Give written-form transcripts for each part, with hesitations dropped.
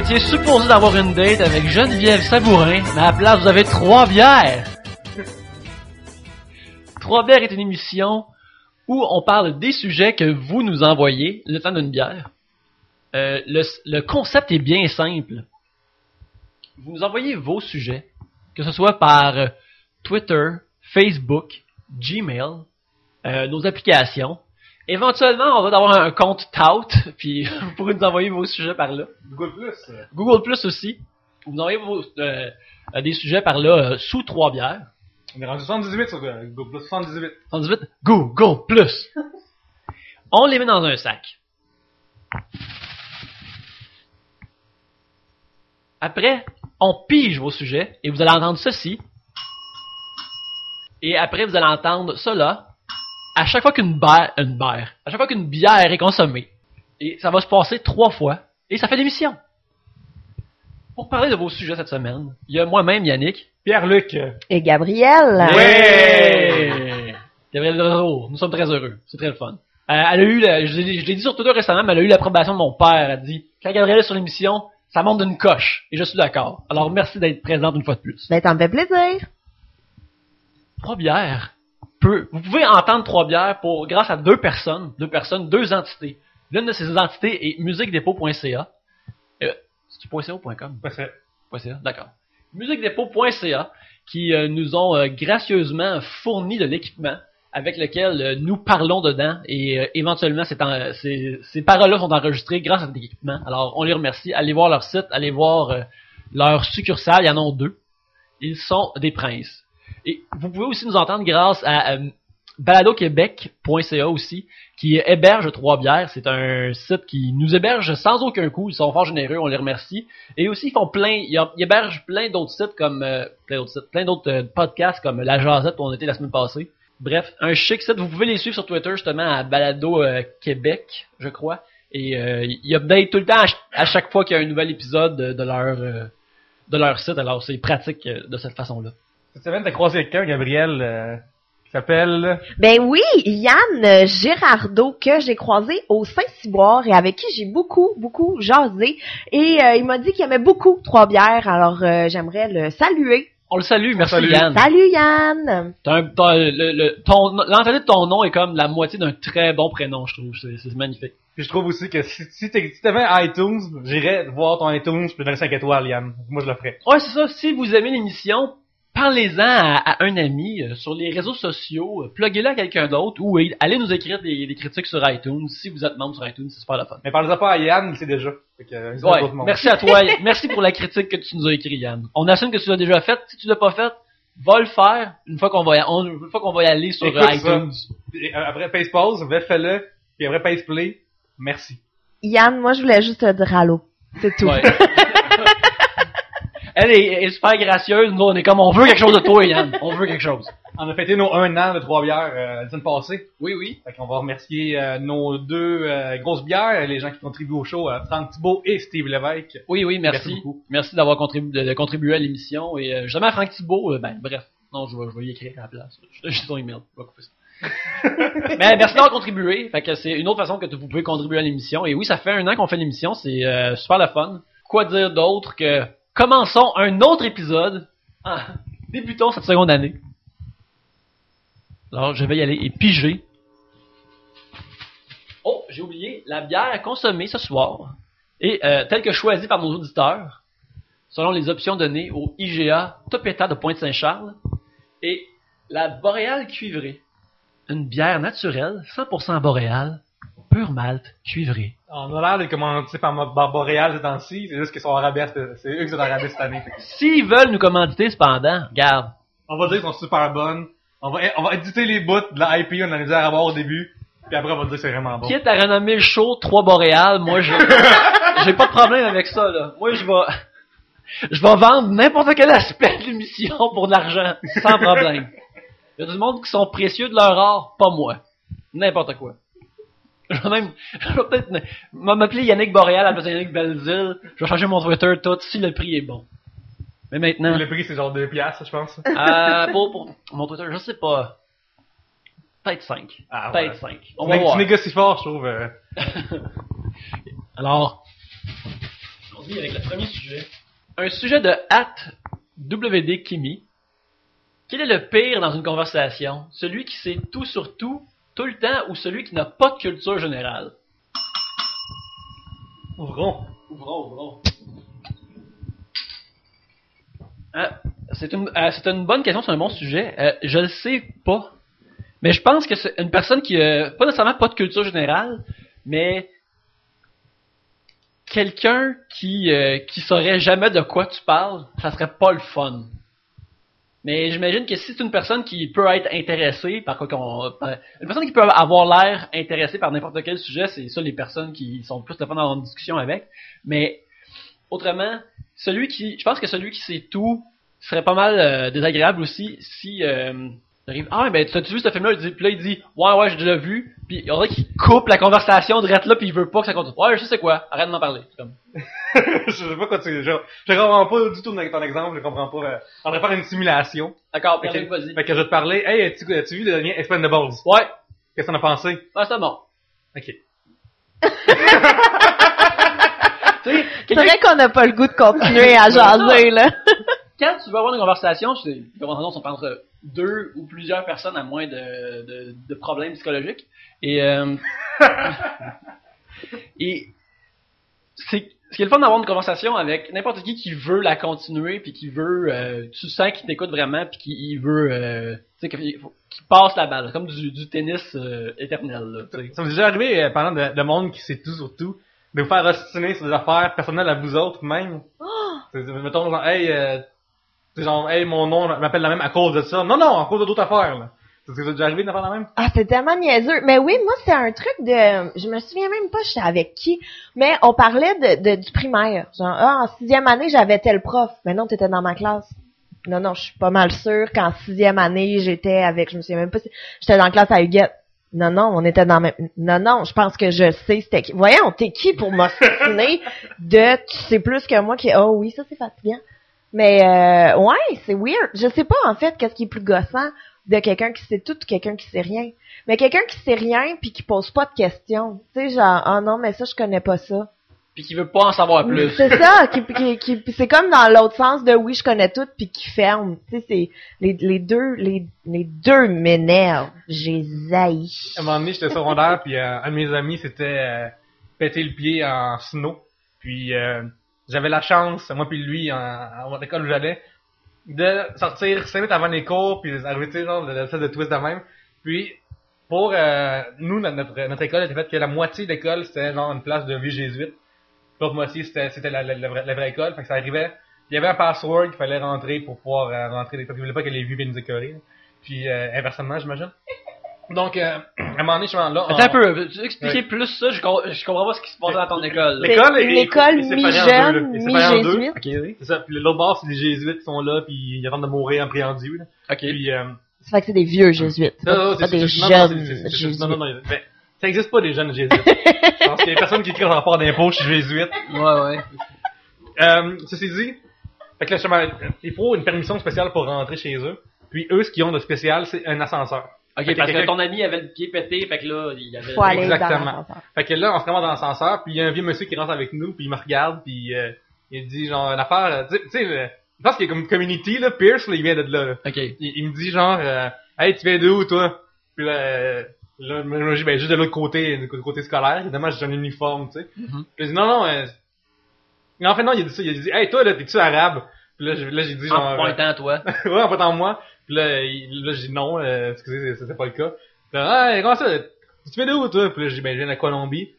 étiez supposé d'avoir une date avec Geneviève Sabourin, mais à la place, vous avez 3 bières. 3 bières est une émission où on parle des sujets que vous nous envoyez le temps d'une bière. Le concept est bien simple. Vous nous envoyez vos sujets, que ce soit par Twitter, Facebook, Gmail, nos applications. Éventuellement, on va avoir un compte Tout, puis vous pourrez nous envoyer vos sujets par là. Google Plus aussi. Vous nous envoyez des sujets par là sous 3 bières. On est rendu 78 sur Google Plus, 78. 78, Google Plus. On les met dans un sac. Après, on pige vos sujets et vous allez entendre ceci. Et après, vous allez entendre cela. À chaque fois qu'une bière est consommée. Et ça va se passer 3 fois. Et ça fait l'émission. Pour parler de vos sujets cette semaine, il y a moi-même, Yannick. Pierre-Luc. Et Gabriel. Ouais! Gabriel Leroux. Nous sommes très heureux. C'est très le fun. Elle a eu, je l'ai dit sur Twitter récemment, mais elle a eu l'approbation de mon père. Elle a dit, quand Gabriel est sur l'émission, ça monte d'une coche. Et je suis d'accord. Alors merci d'être présente une fois de plus. Ben, t'en me fais plaisir. 3 bières. Vous pouvez entendre 3 bières grâce à 2 personnes, 2 entités. L'une de ces entités est musiquedépôt.ca. C'est-tu .ca ou .com? .ca, d'accord. musiquedépôt.ca qui nous ont gracieusement fourni de l'équipement avec lequel nous parlons dedans et éventuellement ces paroles-là sont enregistrées grâce à cet équipement. Alors on les remercie. Allez voir leur site, allez voir leur succursale, il y en a 2. Ils sont des princes. Et vous pouvez aussi nous entendre grâce à baladoquebec.ca aussi, qui héberge 3 bières. C'est un site qui nous héberge sans aucun coût. Ils sont fort généreux, on les remercie. Et aussi, ils hébergent plein d'autres sites comme plein d'autres podcasts comme La Jazette où on était la semaine passée. Bref, un chic site. Vous pouvez les suivre sur Twitter justement à Balado Québec, je crois. Et ils updatent tout le temps à chaque fois qu'il y a un nouvel épisode de leur site. Alors c'est pratique de cette façon-là. Cette semaine, t'as croisé quelqu'un, Gabriel, qui s'appelle... Ben oui, Yann Girardeau, que j'ai croisé au Saint-Cyboire et avec qui j'ai beaucoup jasé. Et il m'a dit qu'il aimait beaucoup 3 bières, alors j'aimerais le saluer. On le salue, merci Yann. Salut Yann! L'entendue de ton nom est comme la moitié d'un très bon prénom, je trouve. C'est magnifique. Puis je trouve aussi que si t'avais iTunes, j'irais voir ton iTunes puis donner 5 étoiles, Yann. Moi, je le ferais. Ouais, c'est ça. Si vous aimez l'émission, parlez-en à un ami sur les réseaux sociaux, pluguez-le à quelqu'un d'autre ou allez nous écrire des critiques sur iTunes. Si vous êtes membre sur iTunes, c'est super la fun. Mais parlez-en pas à Yann, il sait déjà. Ouais, merci à toi. Merci pour la critique que tu nous as écrit, Yann. On assume que tu l'as déjà faite. Si tu l'as pas faite, va le faire une fois qu'on va y aller sur iTunes. Après Pace Pause, fais-le, puis après Pace Play, merci. Yann, moi je voulais juste te dire allô. C'est tout. Ouais. Elle est super gracieuse. Nous, on est comme, on veut quelque chose de toi, Yann. On veut quelque chose. On a fêté nos 1 an de 3 bières la semaine passée. Oui. Fait qu'on va remercier nos 2 grosses bières, les gens qui contribuent au show, Franck Thibault et Steve Lévesque. Oui, merci. Beaucoup. Merci d'avoir contribué à l'émission. Et justement, Franck Thibault, bref. Non, je vais y écrire à la place. J'ai ton email. Je vais couper ça. Mais merci d'avoir contribué. Fait que c'est une autre façon que vous pouvez contribuer à l'émission. Et oui, ça fait 1 an qu'on fait l'émission. C'est super le fun. Quoi dire d'autre que... Commençons un autre épisode. Débutons cette seconde année. Alors, je vais y aller et piger. Oh, j'ai oublié. La bière à consommer ce soir est telle que choisie par nos auditeurs, selon les options données au IGA Topeta de Pointe-Saint-Charles, et la Boréale cuivrée. Une bière naturelle, 100% boréale, pur malt cuivré. On a l'air de commanditer par Boréal ces temps-ci, c'est juste qu'ils sont en rabais, c'est eux qui sont en rabais cette année. S'ils veulent nous commanditer cependant, regarde. On va dire qu'ils sont super bonnes. On va éditer les bouts de la IP, on a les à voir au début, puis après on va dire que c'est vraiment bon. Quitte à renommer le show 3 Boréal, moi j'ai pas de problème avec ça là. Moi je vais vendre n'importe quel aspect de l'émission pour de l'argent, sans problème. Il y a du monde qui sont précieux de leur art, pas moi. N'importe quoi. Je vais peut-être m'appeler Yannick Boréal à la place de Yannick Belzile. Je vais changer mon Twitter tout si le prix est bon. Mais maintenant... Le prix c'est genre 2$, je pense. Pour mon Twitter, je sais pas. Peut-être 5. Peut-être 5. On va voir. voir. Tu négocies fort, je trouve. Alors, allons-y avec le premier sujet. Un sujet de @WD Kimi. Quel est le pire dans une conversation? Celui qui sait tout sur tout le temps, ou celui qui n'a pas de culture générale? Ouvrons. C'est une bonne question, c'est un bon sujet. Je le sais pas. Mais je pense que c'est une personne qui pas nécessairement pas de culture générale, mais quelqu'un qui saurait jamais de quoi tu parles, ça serait pas le fun. Mais j'imagine que si c'est une personne qui peut être intéressée une personne qui peut avoir l'air intéressée par n'importe quel sujet, c'est ça les personnes qui sont plus le fun dans une discussion avec. Mais autrement, je pense que celui qui sait tout serait pas mal désagréable aussi si arrive, ben t'as-tu vu ce film-là? Puis là il dit ouais j'ai déjà vu, puis il y en a qui coupe la conversation direct là, puis il veut pas que ça continue. Ouais, je sais quoi, arrête de m'en parler. C'est comme... Je sais pas quoi je comprends pas du tout ton exemple, je comprends pas. On devrait faire une simulation. D'accord, vas-y. Fait que je vais te parler, hey, as-tu vu le dernier Expendables? Ouais. Qu'est-ce que t'en as pensé? Ah, c'est bon. Ok. C'est vrai qu'on n'a pas le goût de continuer à jaser, là. Quand tu vas avoir une conversation, les conversations sont entre deux ou plusieurs personnes à moins de problèmes psychologiques. Et ce qui est le fun d'avoir une conversation avec n'importe qui veut la continuer, puis qui veut, tu sens qu'il t'écoute vraiment, puis qui veut, tu sais, qu'il passe la balle, comme du tennis éternel. Là, ça m'est déjà arrivé, parlant de monde qui sait tout sur tout, de vous faire ostiner sur des affaires personnelles à vous autres même. Mettons genre, hey, mon nom m'appelle la même à cause de ça. Non, à cause d'autres affaires, là. C'est déjà arrivé de faire la même? Ah, c'est tellement niaiseux. Mais oui, moi, c'est un truc je me souviens même pas j'étais avec qui, mais on parlait du primaire. Genre, en 6e année, j'avais tel prof. Mais non, t'étais dans ma classe. Non, je suis pas mal sûre qu'en 6e année, j'étais avec, je me souviens même pas si j'étais dans la classe à Huguette. Non, on était dans même, non, je pense que je sais c'était qui. Voyons, t'es qui pour m'ostiner tu sais plus que moi oh oui, ça c'est fatigant. Mais, ouais, c'est weird. Je sais pas, en fait, qu'est-ce qui est plus gossant de quelqu'un qui sait tout ou quelqu'un qui sait rien. Mais quelqu'un qui sait rien puis qui pose pas de questions. Tu sais, genre, non, mais ça, je connais pas ça. Puis qui veut pas en savoir plus. C'est ça, c'est comme dans l'autre sens de oui, je connais tout puis qui ferme. Tu sais, c'est, les deux m'énervent. J'ai zaï. À un moment donné, j'étais secondaire puis un de mes amis s'était pété le pied en snow. Puis, j'avais la chance, moi puis lui, à l'école où j'allais, de sortir 5 minutes avant les cours, puis d'arriver, tu sais, genre, de twist de même. Puis, pour nous, notre école était faite que la moitié de l'école, c'était genre une place de vie jésuite. L'autre moitié, c'était la vraie école. Fait que ça arrivait, il y avait un password qu'il fallait rentrer pour pouvoir rentrer. Parce qu'il voulait pas que les vues viennent nous écœurer. Puis, inversement, j'imagine. Donc, à un moment donné, je suis là. Attends un peu, veux-tu expliquer plus ça? Je comprends pas ce qui se passe dans ton école. L'école une école mi-jeune, mi-jésuite. Ok, oui. C'est ça. Puis l'autre bord, c'est des jésuites qui sont là, puis ils attendent de mourir en priant Dieu. Ok. Puis, ça fait que c'est des vieux jésuites. Non, pas des jeunes jésuites. Non, mais ça existe pas des jeunes jésuites. Je pense qu'il y a personne qui écrit un rapport d'impôt chez jésuite. Ouais. Ceci dit, fait que là, il faut une permission spéciale pour rentrer chez eux. Puis eux, ce qu'ils ont de spécial, c'est un ascenseur. Ok, parce que ton ami avait le pied pété, fait que là, il y avait... Faut aller exactement. dans l'ascenseur. Fait que là, on se ramasse dans l'ascenseur, puis il y a un vieux monsieur qui rentre avec nous, puis il me regarde, puis il dit genre une affaire, tu sais, je pense qu'il y a comme community, là, Pierce, là, il vient de là. Ok. Il me dit genre, hey, tu viens de où, toi? Puis là, moi, je dis, ben, juste de l'autre côté, du côté scolaire, évidemment, j'ai un uniforme, tu sais. Mm-hmm. Puis il dit, non, en fait, non, il a dit ça, il a dit, hey, toi, là, t'es-tu arabe? Puis là, j'ai dit genre... En pointant, toi. Ouais, en pointant moi. Puis là, j'ai dit non, excusez, c'était pas le cas. Puis là, hey, comment ça? Tu viens d'où, toi? Puis là, j'ai dit, ben, je viens de la Colombie.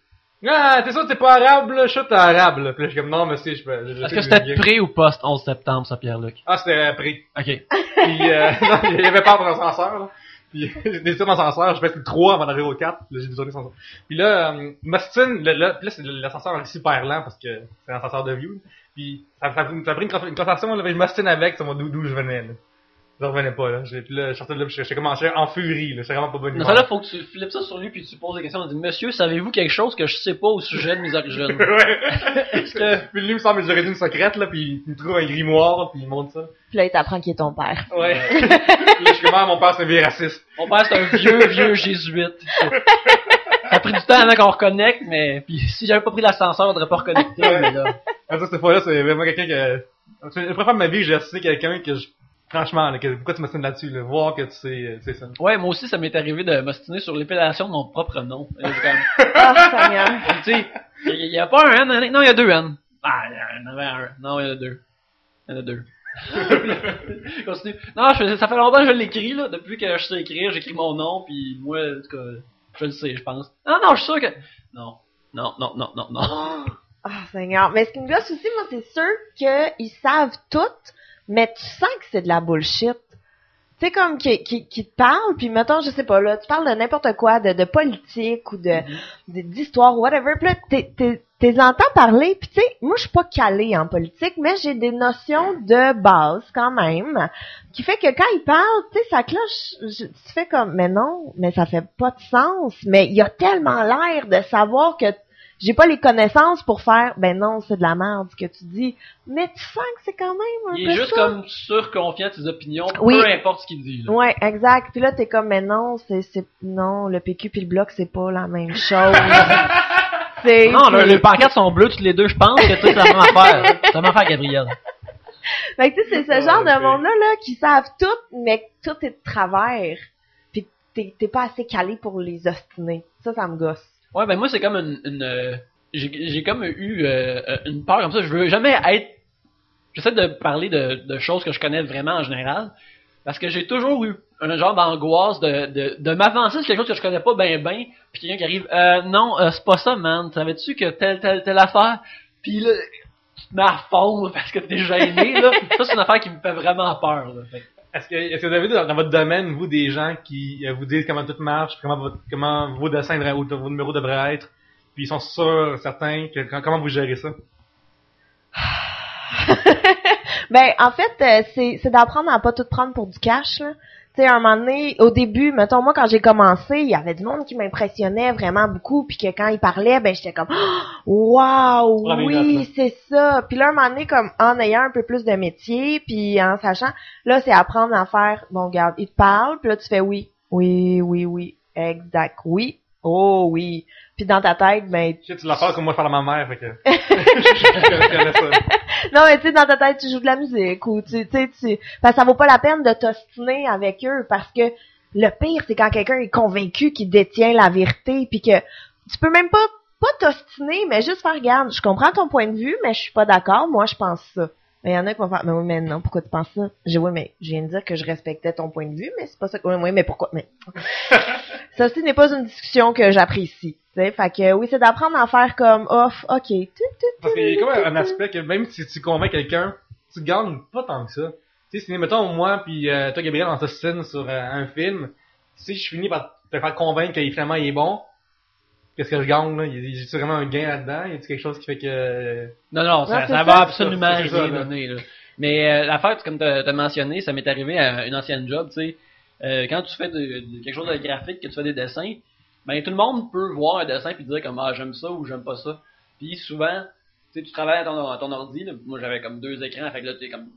Ah, t'es sûr que t'es pas arabe, là? Je suis arabe, là. Puis là, je suis comme, non, monsieur, je Est-ce que c'était pré ou post 11 septembre, ça, Pierre-Luc? Ah, c'était pré. Ok. Puis, non, il y avait peur dans l'ascenseur, là. Puis, j'ai décidé dans l'ascenseur, j'ai fait le 3 avant d'arriver au 4. Puis là, j'ai désolé l'ascenseur. Puis là, Mostine, là, c'est l'ascenseur est super lent parce que c'est un ascenseur de vieux. Puis, ça a pris une conversation, là, je m'ostine avec, c'est d'où je venais, là. Je revenais pas, là. Puis là, je sortais de là, j'ai commencé en furie, là. C'est vraiment pas bonne idée. Ça, là, faut que tu flippes ça sur lui, puis tu poses des questions. On dit, monsieur, savez-vous quelque chose que je sais pas au sujet de mes origines? Ouais. Puis lui, il me semble que j'aurais dit une secrète, là, puis il me trouve un grimoire, puis il montre ça. Puis là, il t'apprend qu'il est ton père. Ouais. Puis là, je commence, mon père, c'est un vieux raciste. Mon père, c'est un vieux jésuite. Ça a pris du temps avant qu'on reconnecte, mais puis si j'avais pas pris l'ascenseur, on aurait pas reconnecté, mais là. Ah, ça, cette fois-là, c'est vraiment quelqu'un que... C'est la première fois de ma vie que j'ai assisté quelqu'un que je... Franchement, là, pourquoi tu m'ostines là-dessus, là? Voir que tu sais, c'est ça. Ouais, moi aussi, ça m'est arrivé de m'ostiner sur l'épellation de mon propre nom. Et là, j'ai comme, Ah, Seigneur. tu sais, il y a pas un N, non, il y a deux N. Ah, il y en avait un. Non, il y en a deux. Il y en a deux. Continue. Non, ça fait longtemps que je l'écris, là. Depuis que je sais écrire, j'écris mon nom, puis moi, en tout cas, je le sais, je pense. Non, je suis sûr que... Non. Non. Ah, Seigneur. Mais ce qui me gosse aussi, moi, c'est sûr qu'ils savent tout, mais tu sens que c'est de la bullshit. Tu sais, comme qui te parle, puis mettons, je sais pas, là, tu parles de n'importe quoi, de politique ou d'histoire ou whatever, puis là, t'es entends parler, puis tu sais, moi, je suis pas calée en politique, mais j'ai des notions de base, quand même, qui fait que quand il parle, tu sais, ça cloche, tu fais comme, mais non, mais ça fait pas de sens, mais il a tellement l'air de savoir que j'ai pas les connaissances pour faire, ben non, c'est de la merde ce que tu dis, mais tu sens que c'est quand même un peu Il est juste ça. comme surconfiant de ses opinions, Oui. peu importe ce qu'il dit, là. Ouais, exact. Puis là, t'es comme, mais non, non, le PQ puis le Bloc, c'est pas la même chose. Non, les pancartes sont bleues toutes les deux, je pense que tu sais, c'est la même affaire. C'est la même affaire, Gabriel. Fait que tu sais, c'est ce genre de monde-là, là, qui savent tout, mais que tout est de travers. Pis t'es pas assez calé pour les ostiner. Ça me gosse. Ouais, ben moi, c'est comme j'ai comme eu une peur comme ça. Je veux jamais être... J'essaie de parler de choses que je connais vraiment en général. Parce que j'ai toujours eu un genre d'angoisse de m'avancer sur quelque chose que je connais pas ben, puis quelqu'un qui arrive, non, c'est pas ça, man. Savais-tu que telle affaire? Puis là, tu te mets à fondre parce que t'es gêné, là. Ça, c'est une affaire qui me fait vraiment peur, là. Fait. Est-ce que vous avez dans votre domaine, vous, des gens qui vous disent comment tout marche, comment vos dessins ou vos numéros devraient être, puis ils sont sûrs, certains, comment vous gérez ça? Ben, en fait, c'est d'apprendre à pas tout prendre pour du cash, là. Tu sais, à un moment donné, au début, mettons, moi, quand j'ai commencé, il y avait du monde qui m'impressionnait vraiment beaucoup, puis que quand ils parlaient, ben, j'étais comme, waouh, oui, c'est ça. Puis là, un moment donné, comme, en ayant un peu plus de métier, puis en sachant, là, c'est apprendre à faire, bon, regarde, ils te parlent, puis là, tu fais oui, exact, oui, oh oui. Puis dans ta tête, ben... Tu l'as fait comme moi je parle à ma mère, fait que... je connais ça. Non, mais tu sais, dans ta tête, tu joues de la musique, ou tu parce que ça vaut pas la peine de t'ostiner avec eux, parce que le pire, c'est quand quelqu'un est convaincu qu'il détient la vérité, puis que tu peux même pas t'ostiner, mais juste faire, regarde, je comprends ton point de vue, mais je suis pas d'accord, moi, je pense ça. Mais il y en a qui vont faire, mais oui, mais non, pourquoi tu penses ça? Oui, mais je viens de dire que je respectais ton point de vue, mais c'est pas ça que, oui, mais pourquoi? Mais, ça aussi n'est pas une discussion que j'apprécie. T'sais, fait que, oui, c'est d'apprendre à faire comme, off, ok. Parce qu'il y a comme un aspect que même si tu convaincs quelqu'un, tu gagnes pas tant que ça. Tu sais, si, mettons, moi pis toi, Gabriel, on s'ostine sur un film, si je finis par te faire convaincre qu'il finalement il est bon, qu'est-ce que je gagne, là? Y a vraiment un gain là-dedans? Y a quelque chose qui fait que... Non, ça va absolument rien donner, là. Mais l'affaire, comme t'as mentionné, ça m'est arrivé à une ancienne job, tu sais. Quand tu fais quelque chose de graphique, que tu fais des dessins, ben tout le monde peut voir un dessin puis dire comme, ah, j'aime ça ou j'aime pas ça. Puis souvent, tu sais, tu travailles à ton ordi, là. Moi j'avais comme 2 écrans, fait que là, t'es comme...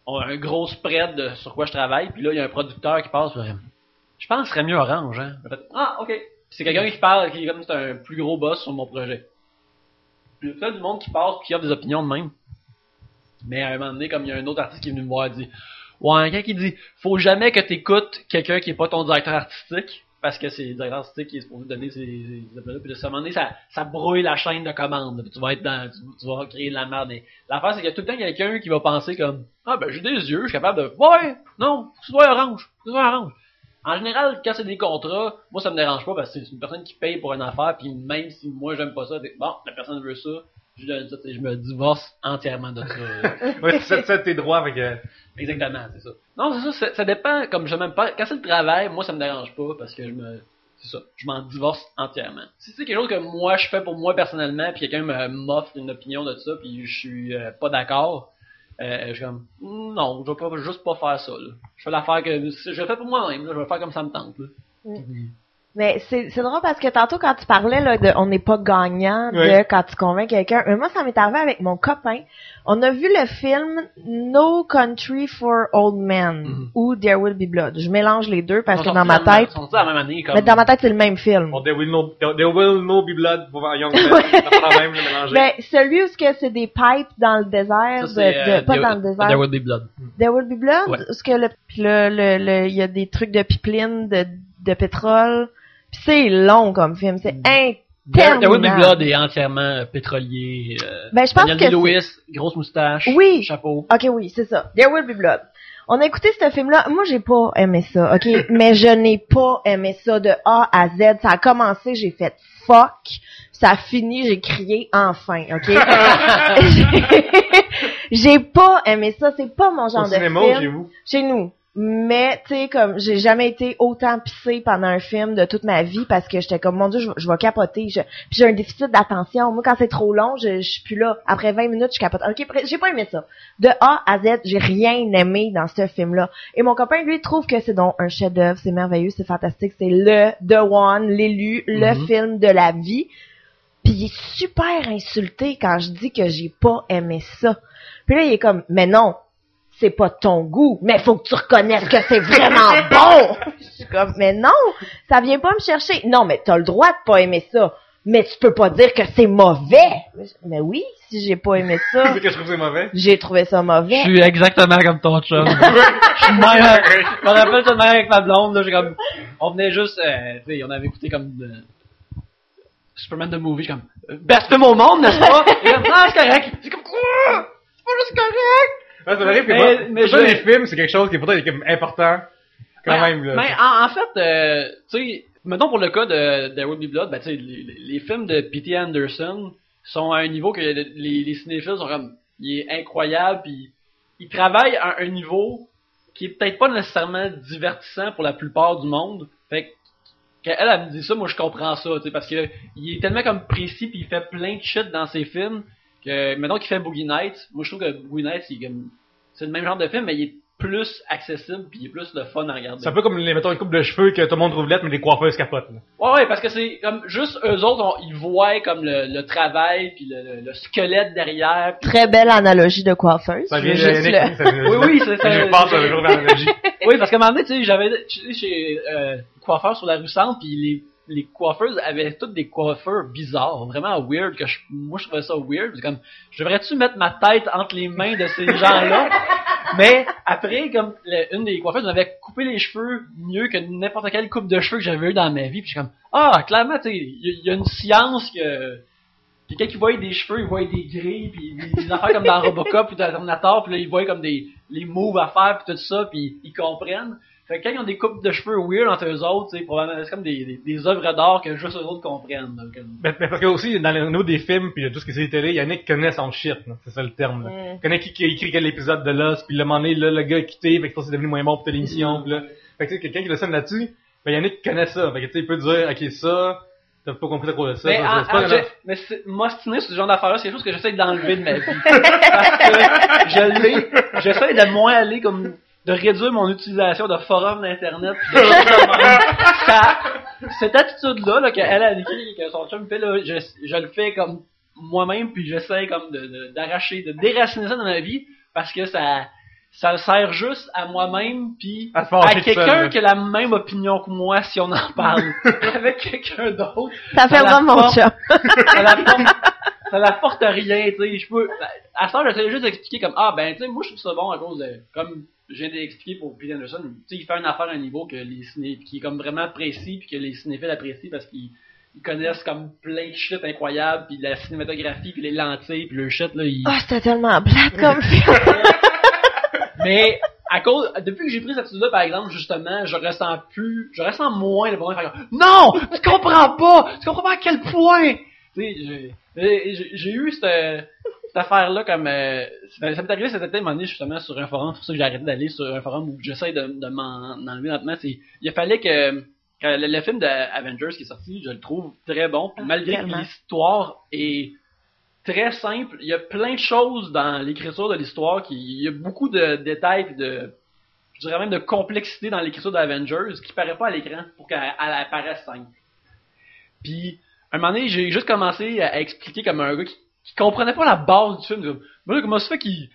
On a un gros spread de sur quoi je travaille, puis là, il y a un producteur qui passe, je pense que ce serait mieux orange, hein. En fait, ah, ok. C'est quelqu'un qui parle, qui est comme c'est un plus gros boss sur mon projet. Puis il y a du monde qui passe qui a des opinions de même. Mais à un moment donné, comme il y a un autre artiste qui est venu me voir et dit, ouais, quelqu'un qui dit, faut jamais que t'écoutes quelqu'un qui est pas ton directeur artistique, parce que c'est le directeur artistique qui est supposé donner ses opinions. Puis à un moment donné, ça brouille la chaîne de commande. Puis tu vas être tu vas créer de la merde. Et l'affaire, c'est qu'il y a tout le temps quelqu'un qui va penser comme, ah ben j'ai des yeux, je suis capable de, ouais, non, tu dois orange. En général, quand c'est des contrats, moi ça me dérange pas parce que c'est une personne qui paye pour une affaire, puis même si moi j'aime pas ça, bon, la personne veut ça, je me divorce entièrement de ça. Ouais, c'est tes droits avec... Exactement, c'est ça. Non, c'est ça, ça dépend, comme je m'aime pas. Quand c'est le travail, moi ça me dérange pas parce que c'est ça, je m'en divorce entièrement. Si c'est quelque chose que moi je fais pour moi personnellement, puis quelqu'un m'offre une opinion de ça, puis je suis pas d'accord, je suis comme, non, je vais juste pas faire ça, là. Je fais l'affaire que, je le fais pour moi-même, là, je vais faire comme ça me tente, là. Mais c'est drôle parce que tantôt quand tu parlais là de on n'est pas gagnant de quand tu convaincs quelqu'un, mais moi ça m'est arrivé avec mon copain. On a vu le film No Country for Old Men ou There Will Be Blood. Je mélange les deux parce que dans ma tête, sont la même année, comme... mais dans ma tête c'est le même film. There will no be blood pour Young Men. C'est pas la même, je mélangeais. Mais celui où c'est des pipes dans le désert, Ça, pas dans le désert. There Will Be Blood. There Will Be Blood, Ouais. parce que il y a des trucs de pipeline, de pétrole. Pis c'est long comme film, c'est interminable. There Will Be Blood est entièrement pétrolier. Ben, je pense Daniel que Day-Lewis, grosse moustache, Oui. chapeau. Ok, oui, c'est ça. There Will Be Blood. On a écouté ce film-là. Moi, j'ai pas aimé ça, ok? Mais je n'ai pas aimé ça de A à Z. Ça a commencé, j'ai fait fuck. Ça a fini, j'ai crié enfin, ok? J'ai pas aimé ça. C'est pas mon genre Au de cinéma film. ou chez vous? Chez nous. Mais, tu sais, comme, j'ai jamais été autant pissée pendant un film de toute ma vie parce que j'étais comme, mon Dieu, je vais capoter. Puis j'ai un déficit d'attention. Moi, quand c'est trop long, je suis plus là. Après 20 minutes, je capote. Ok, j'ai pas aimé ça. De A à Z, j'ai rien aimé dans ce film-là. Et mon copain, lui, trouve que c'est donc un chef-d'œuvre, c'est merveilleux, c'est fantastique, c'est The One, l'élu, le film de la vie. Puis il est super insulté quand je dis que j'ai pas aimé ça. Puis là, il est comme, mais non, c'est pas ton goût, mais faut que tu reconnaisses que c'est vraiment bon. Je suis comme, mais non, ça vient pas me chercher. Non, mais t'as le droit de pas aimer ça, mais tu peux pas dire que c'est mauvais. Mais oui, si j'ai pas aimé ça, C'est que je trouve que c'est mauvais. j'ai trouvé ça mauvais. Je suis exactement comme ton chum. Je suis même, je me rappelle tout de même avec ma blonde, là, j'ai comme, on venait juste, tu sais, on avait écouté comme, Superman the Movie, j'ai comme, best film au monde, n'est-ce pas? Et comme, ah, c'est correct. C'est comme, quoi? C'est pas juste correct. Ouais, c'est vrai, Mais ça, les films, c'est quelque chose qui est pourtant comme important. Quand même, là. Mais en fait, tu sais, mettons pour le cas de There Will Be Blood, ben tu sais, les films de P.T. Anderson sont à un niveau que les cinéphiles sont comme, il est incroyable, puis il travaille à un niveau qui est peut-être pas nécessairement divertissant pour la plupart du monde. Fait que quand elle me dit ça, moi je comprends ça, tu sais, parce que il est tellement comme précis, puis il fait plein de shit dans ses films que maintenant qu'il fait Boogie Nights, moi je trouve que Boogie Nights c'est le même genre de film, mais il est plus accessible puis il est plus le fun à regarder. C'est un peu comme mettons, une coupe de cheveux que tout le monde trouve lettre, mais les coiffeurs capotent, là. Ouais, parce que c'est comme juste eux autres, ils voient comme le travail puis le squelette derrière. Pis... Très belle analogie de coiffeuse. Ça vient Juste Oui, c'est ça. Je pense à la analogie. Oui, parce qu'à un moment donné, tu sais, j'avais chez coiffeur sur la rue Centre, puis les coiffeuses avaient toutes des coiffeurs bizarres, vraiment weird, que moi je trouvais ça weird. C'est comme, je devrais-tu mettre ma tête entre les mains de ces gens-là? Mais après, comme une des coiffeuses m'avait coupé les cheveux mieux que n'importe quelle coupe de cheveux que j'avais eu dans ma vie. Puis je suis comme, ah, clairement, tu sais, il y a une science que quelqu'un qui voit des cheveux, il voit des grilles, puis des affaires comme dans Robocop, puis dans Terminator, puis là, ils voient comme les moves à faire, puis tout ça, puis ils comprennent. Fait que quand ils ont des coupes de cheveux weird entre eux autres, c'est probablement c'est comme des œuvres d'art que juste eux autres comprennent. Donc, mais parce que aussi, dans le niveau des films pis de tout ce qui c'est télé, il y en a qui connaissent son shit, là. C'est ça le terme, là. Il y en a qui a écrit quel épisode de Lost, pis le moment donné, là, le gars a quitté, fait que ça c'est devenu moins bon pour telle émission, pis là. Fait que tu sais, quelqu'un qui le sonne là-dessus, ben il y en a qui connaissent ça. Fait que tu sais, il peut dire, ok, ça, t'as pas compris trop de ça. Mais m'ostiner sur ce genre d'affaires-là, c'est quelque chose que j'essaie d'enlever de ma vie. Parce que j'essaie de moins aller comme, de réduire mon utilisation de forums d'internet. Cette attitude-là, là, qu'elle a écrit, que son chum fait, là, je le fais comme moi-même, puis j'essaie comme d'arracher, de déraciner ça dans ma vie, parce que ça sert juste à moi-même, puis à quelqu'un qui a la même opinion que moi, si on en parle avec quelqu'un d'autre. Ça fait vraiment mon chum. Ça n'apporte rien, tu sais. À ce temps, j'essaie juste d'expliquer comme, ah, ben, tu sais, moi, je trouve ça bon à cause de, comme je viens d'expliquer pour Peter Anderson, tu sais, il fait une affaire à un niveau que qui est comme vraiment précis, puis que les cinéphiles apprécient parce qu'ils connaissent comme plein de shit incroyables, puis la cinématographie, puis les lentilles, puis le shit, là, c'était tellement plate comme film. Mais, depuis que j'ai pris cette attitude-là, par exemple, justement, je ressens moins le besoin de faire comme, non! Tu comprends pas à quel point! Tu sais, j'ai eu cette affaire-là comme, ça m'est arrivé cet été, à un moment donné, justement, sur un forum, c'est pour ça que j'ai arrêté d'aller sur un forum où j'essaie de m'en enlever lentement, il fallait que le film de Avengers qui est sorti, je le trouve très bon, malgré que l'histoire est très simple, il y a plein de choses dans l'écriture de l'histoire il y a beaucoup de détails, je dirais même de complexité dans l'écriture d'Avengers qui paraît pas à l'écran pour qu'elle apparaisse simple. Puis, un moment donné, j'ai juste commencé à expliquer comme un gars qui comprenait pas la base du film. Comme, ben, comment ça fait qu'il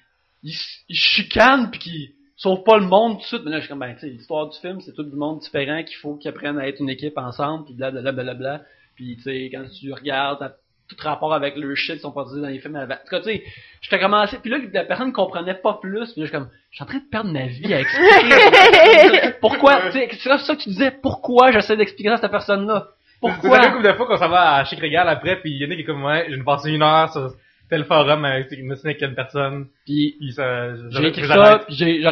chicane pis qu'il sauve pas le monde tout de suite? Mais là, je suis comme, ben, tu sais, l'histoire du film, c'est tout du monde différent qu'il faut qu'ils apprennent à être une équipe ensemble pis blablabla. Puis, tu sais, quand tu regardes, t'as tout rapport avec le shit qui sont pas dit dans les films avant. En tout cas, tu sais, j'étais commencé, puis là, la personne comprenait pas plus, puis là, je suis comme, je suis en train de perdre ma vie à expliquer. Pourquoi, tu sais, c'est ça que tu disais, pourquoi j'essaie d'expliquer ça à cette personne-là? Pourquoi? C'est une couple de fois qu'on s'en va à Chic Régal après, puis il y en a qui est comme, ouais, j'ai passé 1 heure sur tel forum avec une personne. Puis ça, j'ai écrit ça, puis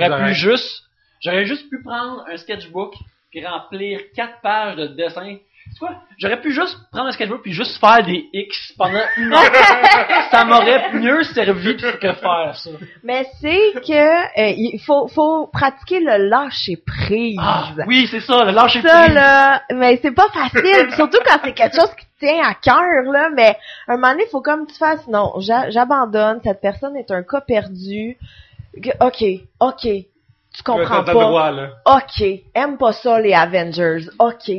j'aurais juste pu prendre un sketchbook, puis remplir 4 pages de dessin. C'est quoi? J'aurais pu juste prendre un sketchbook puis juste faire des X pendant 1 heure. Ça m'aurait mieux servi que faire ça. Mais c'est que il faut pratiquer le lâcher prise. Ah, oui, c'est ça, le lâcher Ça prise. là, mais c'est pas facile, surtout quand c'est quelque chose qui te tient à cœur là, mais un moment donné, il faut comme tu fasses non, j'abandonne, cette personne est un cas perdu. OK. Tu comprends pas. Droit, là. OK. Aime pas ça, les Avengers. OK.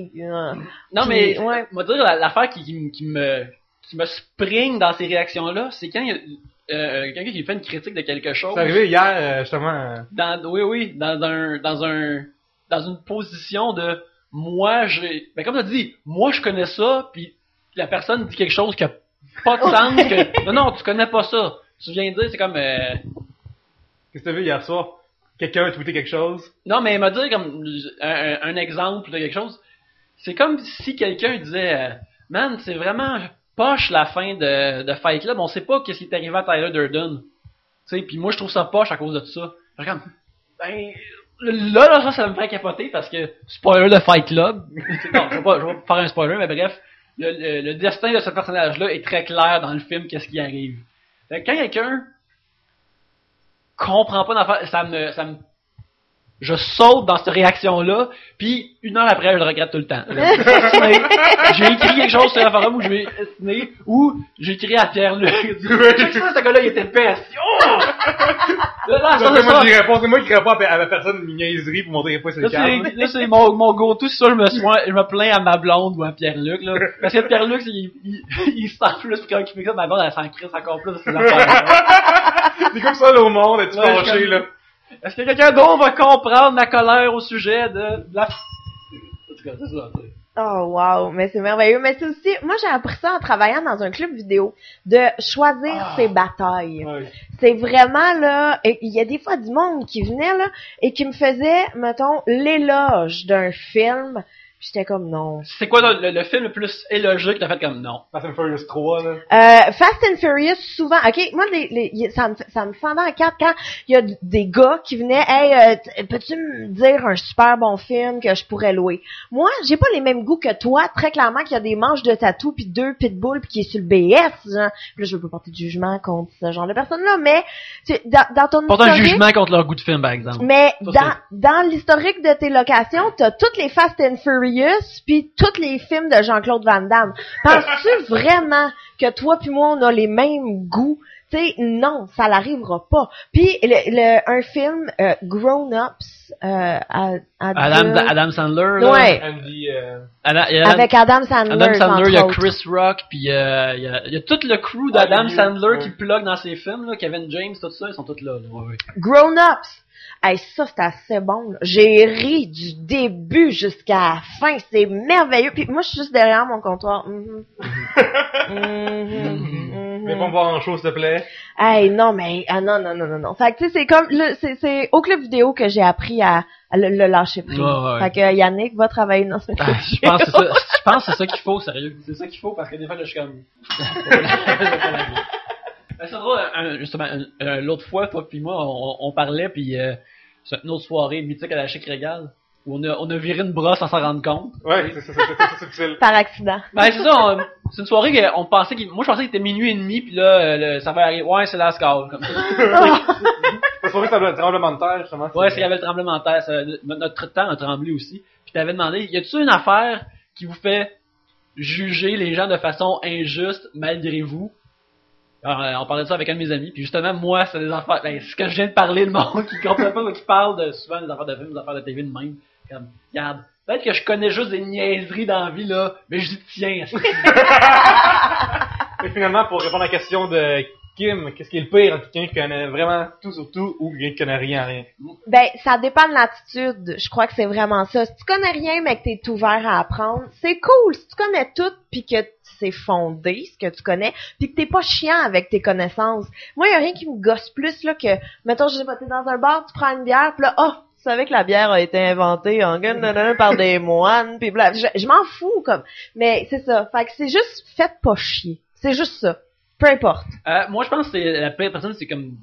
Non, mais, ouais. on va dire, l'affaire qui me spring dans ces réactions-là, c'est quand il y a quelqu'un qui fait une critique de quelque chose. C'est arrivé hier, justement. Oui, dans une position de, moi, ben, comme tu as dit, moi, je connais ça, puis la personne dit quelque chose qui a pas de sens, que, non, tu connais pas ça. Tu viens de dire, c'est comme, Qu'est-ce que t'as vu hier soir? Quelqu'un a tweeté quelque chose? Non, mais il m'a dit comme un exemple de quelque chose. C'est comme si quelqu'un disait man, c'est vraiment poche la fin de Fight Club. On sait pas qu'est-ce qui est arrivé à Tyler Durden. Tu sais, puis moi je trouve ça poche à cause de ça. Genre comme ben là ça me ferait capoter parce que spoiler de Fight Club. Non, je vais pas faire un spoiler, mais bref, le destin de ce personnage-là est très clair dans le film qu'est-ce qui arrive. Fait que quand quelqu'un comprends pas d'affaire, je saute dans cette réaction-là, puis 1 heure après, je le regrette tout le temps. J'ai écrit quelque chose sur la forum où je vais dessiner, ou j'ai écrit à Pierre-Luc. Check ça, ce gars-là, il était peste. Oh! C'est moi qui réponds à la personne une niaiserie pour montrer à quoi c'est le cas. Là, c'est mon go-to, c'est ça, je me plains à ma blonde ou à Pierre-Luc, là. Parce que Pierre-Luc, il se sent plus, puis quand il fait ça, ma blonde, elle s'en crisse encore plus de ses affaires. C'est comme ça, là, au monde, es-tu fâché, là? Est-ce que quelqu'un d'autre va comprendre ma colère au sujet de la... En tout cas, c'est ça, tu sais. Oh wow, mais c'est merveilleux. Mais c'est aussi, moi j'ai appris ça en travaillant dans un club vidéo, de choisir ses batailles. Ouais. C'est vraiment là, il y a des fois du monde qui venait là et qui me faisait, mettons, l'éloge d'un film. J'étais comme non. C'est quoi le film le plus élogieux que t'as fait comme non? Fast and Furious 3, là. Fast and Furious, souvent, ok, moi, ça me fendait en quatre quand il y a des gars qui venaient, hey, peux-tu me dire un super bon film que je pourrais louer? Moi, j'ai pas les mêmes goûts que toi, très clairement qu'il y a des manches de tatou puis 2 pitbulls puis qui est sur le BS, genre. Là, je veux pas porter de jugement contre ce genre de personnes-là, mais, dans ton Porte un jugement contre leur goût de film, par exemple. Mais, dans l'historique de tes locations, t'as toutes les Fast and Furious puis tous les films de Jean-Claude Van Damme. Penses-tu vraiment que toi puis moi on a les mêmes goûts? Tu sais, non, ça l'arrivera pas. Puis un film Grown Ups Adam Sandler là. Ouais. Andy, avec Adam Sandler. Adam Sandler, il y a autres. Chris Rock, puis il y a tout le crew d'Adam Sandler qui plug dans ses films là, Kevin James, tout ça, ils sont tous là. Ouais. Grown Ups. Hey, ça, c'est assez bon, là. J'ai ri du début jusqu'à la fin. C'est merveilleux. Puis moi, je suis juste derrière mon comptoir. Viens pas me voir en show, s'il te plaît. Hey, non, mais, non. Fait que, tu sais, c'est comme, c'est au club vidéo que j'ai appris à le lâcher prise. Ouais. Fait que Yannick va travailler dans ce club Je pense que c'est ça qu'il faut, sérieux. C'est ça qu'il faut, parce que des fois, là, je suis comme... C'est drôle, justement, l'autre fois, toi puis moi, on parlait, puis c'est une autre soirée mythique à la Chic Régal, où on a viré une brosse sans s'en rendre compte. Ouais, c'est subtil. Par accident. Ben c'est ça, c'est une soirée qu'on pensait moi je pensais qu'il était 12:30, puis là, ça va arriver, ouais, c'est la score, comme ça. La soirée, c'est le tremblement de terre, justement. Ouais, c'est qu'il y avait le tremblement de terre, notre temps a tremblé aussi. Puis t'avais demandé, y a-tu une affaire qui vous fait juger les gens de façon injuste malgré vous? Alors, on parlait de ça avec un de mes amis, puis justement, moi, c'est des affaires, ben, ce que je viens de parler, le monde qui comprend pas, qui parle de souvent des affaires de films, des affaires de TV de même. Comme, regarde, peut-être que je connais juste des niaiseries dans la vie, là, mais je dis, tiens, Et finalement, pour répondre à la question de Kim, qu'est-ce qui est le pire entre quelqu'un qui connaît vraiment tout sur tout ou quelqu'un qui connaît rien à rien? Ben, ça dépend de l'attitude. Je crois que c'est vraiment ça. Si tu connais rien, mais que t'es ouvert à apprendre, c'est cool. Si tu connais tout, puis que c'est fondé, ce que tu connais, puis que t'es pas chiant avec tes connaissances. Moi, y a rien qui me gosse plus, là, que, mettons, je sais pas, t'es dans un bar, tu prends une bière, pis là, tu savais que la bière a été inventée en par des moines, pis bla. Je m'en fous, comme. Mais c'est ça. Fait que c'est juste, faites pas chier. C'est juste ça. Peu importe. moi, je pense que c'est la pire personne, c'est comme,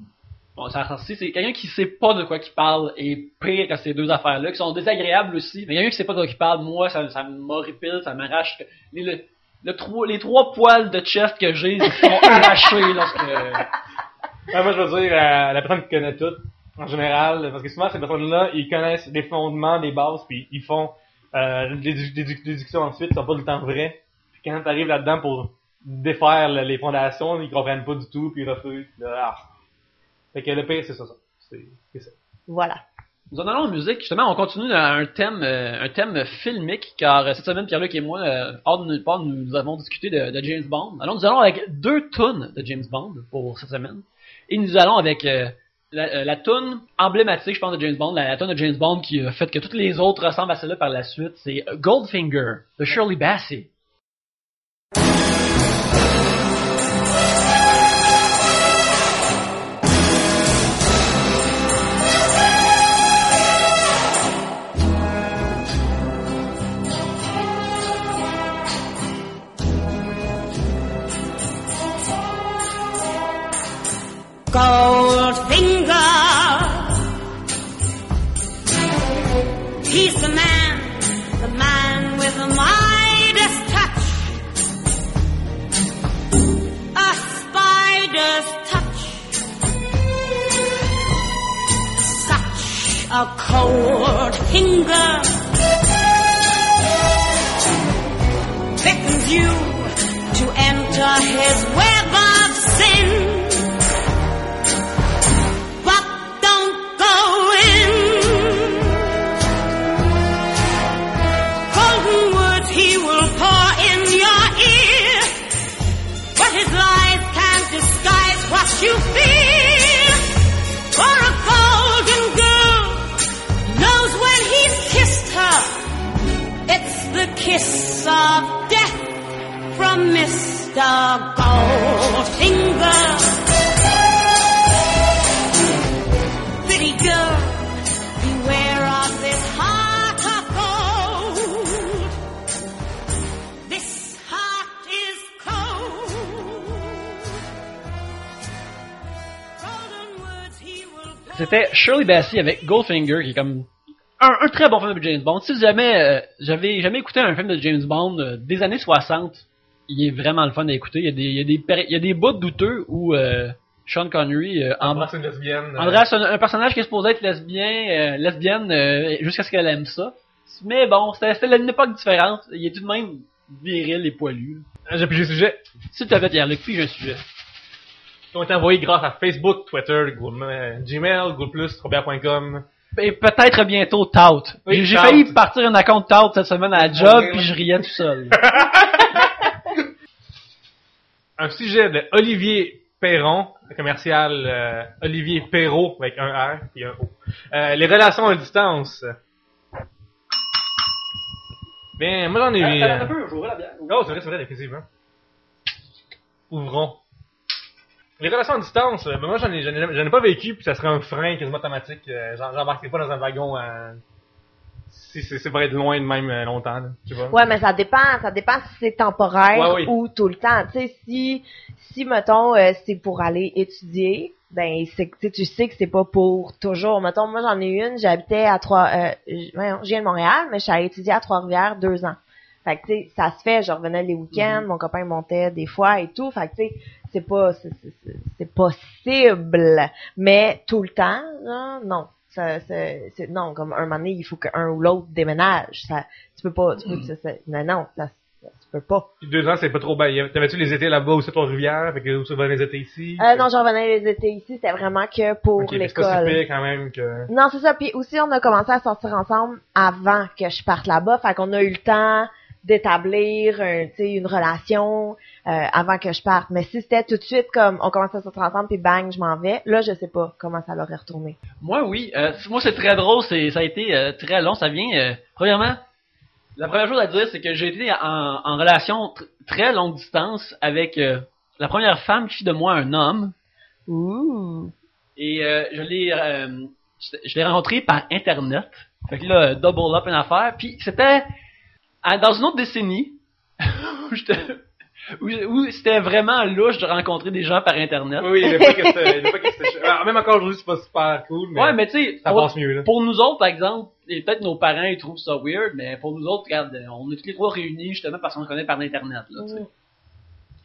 bon, ça c'est quelqu'un qui sait pas de quoi qu'il parle et pire que ces deux affaires-là, qui sont désagréables aussi. Mais quelqu'un qui sait pas de quoi qu'il parle, moi, ça m'horripile, ça m'arrache. Les trois poils de chest que j'ai, ils sont arrachés lorsque... Moi, je veux dire, la personne qui connaît tout, en général, parce que souvent, ces personnes-là, ils connaissent des fondements, des bases, puis ils font des déductions ensuite, qui sont pas tout le temps vraies. Puis quand t'arrives là-dedans pour défaire les fondations, ils comprennent pas du tout, puis ils refusent. Fait que le pire, c'est ça. C'est ça. Voilà. Nous en allons en musique. Justement, on continue dans un thème filmique, car cette semaine, Pierre-Luc et moi, hors de nulle part, nous avons discuté de James Bond. Alors, nous allons avec 2 tunes de James Bond pour cette semaine. Et nous allons avec la tune emblématique, je pense, de James Bond, la tune de James Bond qui a fait que toutes les autres ressemblent à celle-là par la suite. C'est Goldfinger de Shirley Bassey. Goldfinger, he's the man with the Midas touch, a spider's touch, such a cold finger beckons you to enter his web of sin. What you feel for a golden girl knows when he's kissed her, it's the kiss of death from Mr. Goldfinger. Pretty girl, beware of this heart of gold. This heart is cold. C'était Shirley Bassey avec Goldfinger, qui est comme un très bon film de James Bond. Si jamais j'avais jamais écouté un film de James Bond des années 60, il est vraiment le fun à écouter. Il y a des bouts douteux où Sean Connery embrasse une lesbienne. Embrasse un personnage qui est supposé être lesbienne jusqu'à ce qu'elle aime ça. Mais bon, c'était une époque différente. Il est tout de même viril et poilu. J'ai pigé le sujet. S'il te plaît, Pierre-Luc, puis un sujet. Qui ont été envoyés grâce à Facebook, Twitter, Gmail, Google+, Robert.com. Et peut-être bientôt Tout. Oui, j'ai Tout. failli partir un compte Tout cette semaine à la job, puis je riais tout seul. Un sujet de Olivier Perron, commercial Olivier Perrault avec un R et un O. Les relations à distance. Bien, moi j'en ai eu. Un peu, j'ouvrais la bière. Oh, c'est vrai, effectivement. Ouvrons. Les relations à distance, ben moi j'en ai pas vécu, puis ça serait un frein quasiment automatique. J'embarquerai pas dans un wagon si c'est pour être loin de même longtemps, là, tu vois. Ouais, mais ça dépend si c'est temporaire Ouais, oui. ou tout le temps. Tu sais, si mettons c'est pour aller étudier, ben tu sais que c'est pas pour toujours. Mettons, moi j'en ai une, j'habitais à je viens de Montréal, mais je suis allée étudier à Trois-Rivières 2 ans. Fait que tu sais, ça se fait, je revenais les week-ends, mon copain montait des fois et tout. Fait que tu sais, c'est possible, mais tout le temps, là, non. Non, comme un moment donné, il faut qu'un ou l'autre déménage. Tu peux, non, Tu peux pas. Puis 2 ans, c'est pas trop bien. T'avais-tu les étés là-bas aussi, Trois-Rivières? Fait que où ça va les étés ici? Non, j'en revenais les étés ici, c'était vraiment que pour Ok, mais c'est pas si l'école. pire quand même que... Non, c'est ça. Puis aussi, on a commencé à sortir ensemble avant que je parte là-bas. Fait qu'on a eu le temps d'établir une relation avant que je parte. Mais si c'était tout de suite comme on commence à sortir ensemble puis bang, je m'en vais, là, je sais pas comment ça l'aurait retourné. Moi, oui. Moi, c'est très drôle. Ça a été très long. Ça vient... premièrement, la première chose à dire, c'est que j'ai été en relation très longue distance avec la première femme qui fit de moi un homme. Ouh. Et je l'ai rencontré par Internet. Fait que là, double up une affaire. Puis c'était dans une autre décennie où c'était vraiment louche de rencontrer des gens par Internet. Oui, il y a pas que c'était... Alors, même encore aujourd'hui, c'est pas super cool, mais... Ouais, mais tu sais, ça passe mieux, là. pour nous autres, par exemple, et peut-être nos parents ils trouvent ça weird, mais pour nous autres, regarde, on est tous les trois réunis justement parce qu'on se connaît par Internet. Là, tu sais.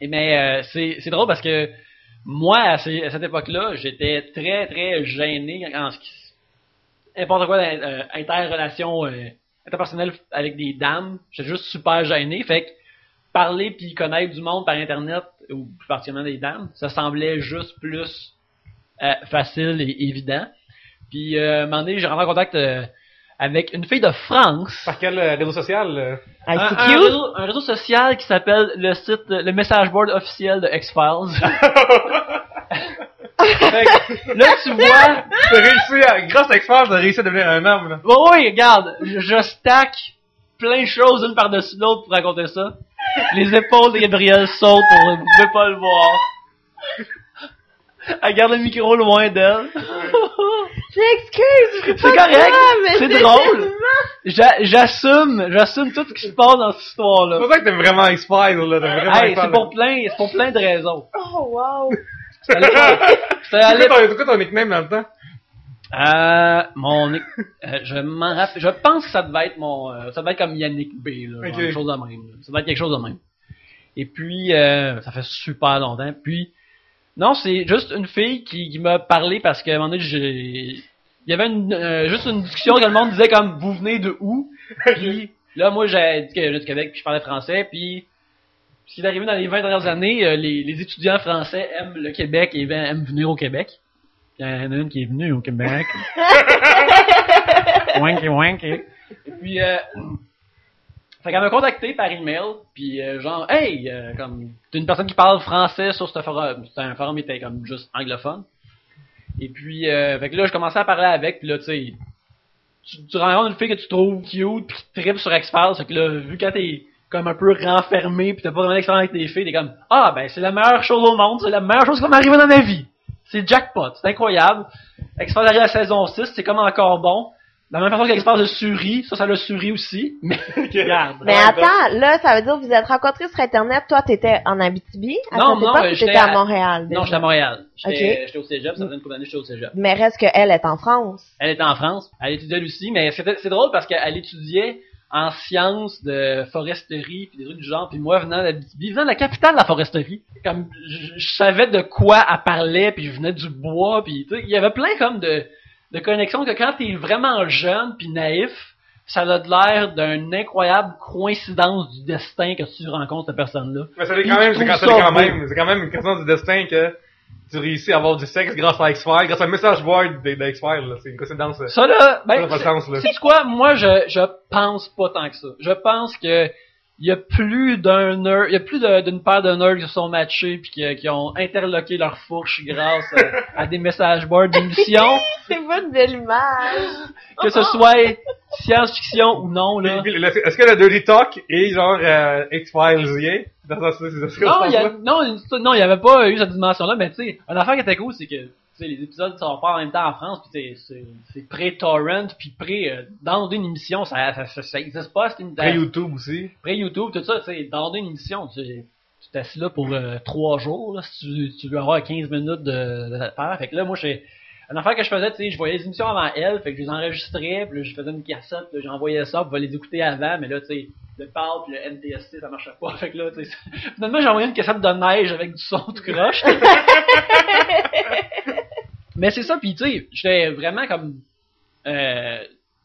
Et mais c'est drôle parce que moi, à cette époque-là, j'étais très, très gêné en ce qui... N'importe quoi interrelation interpersonnelle avec des dames. J'étais juste super gêné. Fait que parler puis connaître du monde par Internet, ou plus particulièrement des dames, ça semblait juste plus facile et évident. Puis un moment donné, j'ai rentré en contact avec une fille de France. Par quel réseau social? Un réseau social qui s'appelle le message board officiel de X-Files. Fait que, là, tu vois... T'as réussi grâce à X-Files, t'as réussi à devenir un homme, là. Oui, regarde, je stack plein de choses une par-dessus l'autre pour raconter ça. Les épaules de Gabriel sautent pour ne pouvez pas le voir. Elle garde le micro loin d'elle. J'excuse, C'est correct, c'est drôle. J'assume tout ce qui se passe dans cette histoire-là. C'est pour ça que t'aimes vraiment X-Files, là. T'aimes vraiment Hey, X-Files, c'est pour plein de raisons. Oh, wow. C'est quoi ton nickname dans le temps? je m'en rappelle, je pense que ça devait être comme Yannick B, là, genre quelque chose de même. Là. Ça devait être quelque chose de même. Et puis, ça fait super longtemps. Puis, non, c'est juste une fille qui m'a parlé parce qu'à un moment donné, il y avait juste une discussion que le monde disait comme, vous venez de où? Puis, là, moi, j'ai dit que je venais du Québec puis je parlais français puis, ce qui est arrivé dans les 20 dernières années, les étudiants français aiment le Québec et aiment venir au Québec. Il y en a une qui est venue au Québec. Wanky wanky. Et puis, fait qu'elle m'a contacté par email, puis genre, hey, comme, t'es une personne qui parle français sur ce forum. C'était un forum qui était comme juste anglophone. Et puis, fait que là, je commençais à parler avec, puis là, tu sais, tu rencontres une fille que tu trouves cute, puis qui tripe sur X-Files, fait que là, vu quand t'es comme un peu renfermé, puis t'as pas vraiment d'expérience avec tes filles, t'es comme, ah, ben, c'est la meilleure chose au monde, c'est la meilleure chose qui va m'arriver dans ma vie. C'est jackpot, c'est incroyable. X-Files arrive à la saison 6, c'est comme encore bon. De la même façon qu'X-Files a suri, ça l'a suri aussi. Mais regarde. Mais attends, là, ça veut dire que vous êtes rencontrés sur Internet. Toi, t'étais en Abitibi. Non, j'étais à Montréal. Déjà. Non, j'étais à Montréal. Okay. J'étais au cégep, ça faisait une couple d'années que j'étais au cégep. Mais reste qu'elle est en France. Elle était en France, elle étudiait aussi, mais c'est drôle parce qu'elle étudiait en sciences de foresterie puis des trucs du genre, puis moi venant de la capitale de la foresterie, comme je savais de quoi elle parlait, puis je venais du bois, puis tu sais, il y avait plein comme de connexions que quand t'es vraiment jeune puis naïf, ça a l'air d'une incroyable coïncidence du destin que tu rencontres cette personne-là. Mais c'est quand même une question du destin que tu réussis à avoir du sexe grâce à X-Files, grâce à un message board d'X-Files, là. C'est une coïncidence. Ça là, ben, ça n'a pas de sens, là. sais-tu quoi? Moi, je pense pas tant que ça. Je pense que il y a plus d'une paire de nerds qui se sont matchés puis qui ont interloqué leur fourche grâce à des messages boards d'émissions. C'est pas de l'image. Que ce soit science-fiction ou non, là. Est-ce que le Dirty Talk est genre X-Files Non, il y avait pas eu cette dimension-là, mais tu sais, une affaire qui était cool, c'est que les épisodes sont pas en même temps en France, puis c'est pré-torrent, puis downloader une émission, ça existe pas, c'est une pré-YouTube aussi. Pré-YouTube, tout ça, tu sais, downloader une émission, tu t'es assis là pour 3 jours, là, si tu veux avoir 15 minutes de faire. Fait que là, moi, une affaire que je faisais, tu sais, je voyais les émissions avant elle, fait que je les enregistrais, puis là, je faisais une cassette, puis j'envoyais ça, pour les écouter avant, mais là, tu sais, le PAL puis le NTSC, ça marchait pas, fait que là, tu sais, finalement, j'ai envoyé une cassette de neige avec du son tout croche. Mais c'est ça, puis tu sais, j'étais vraiment comme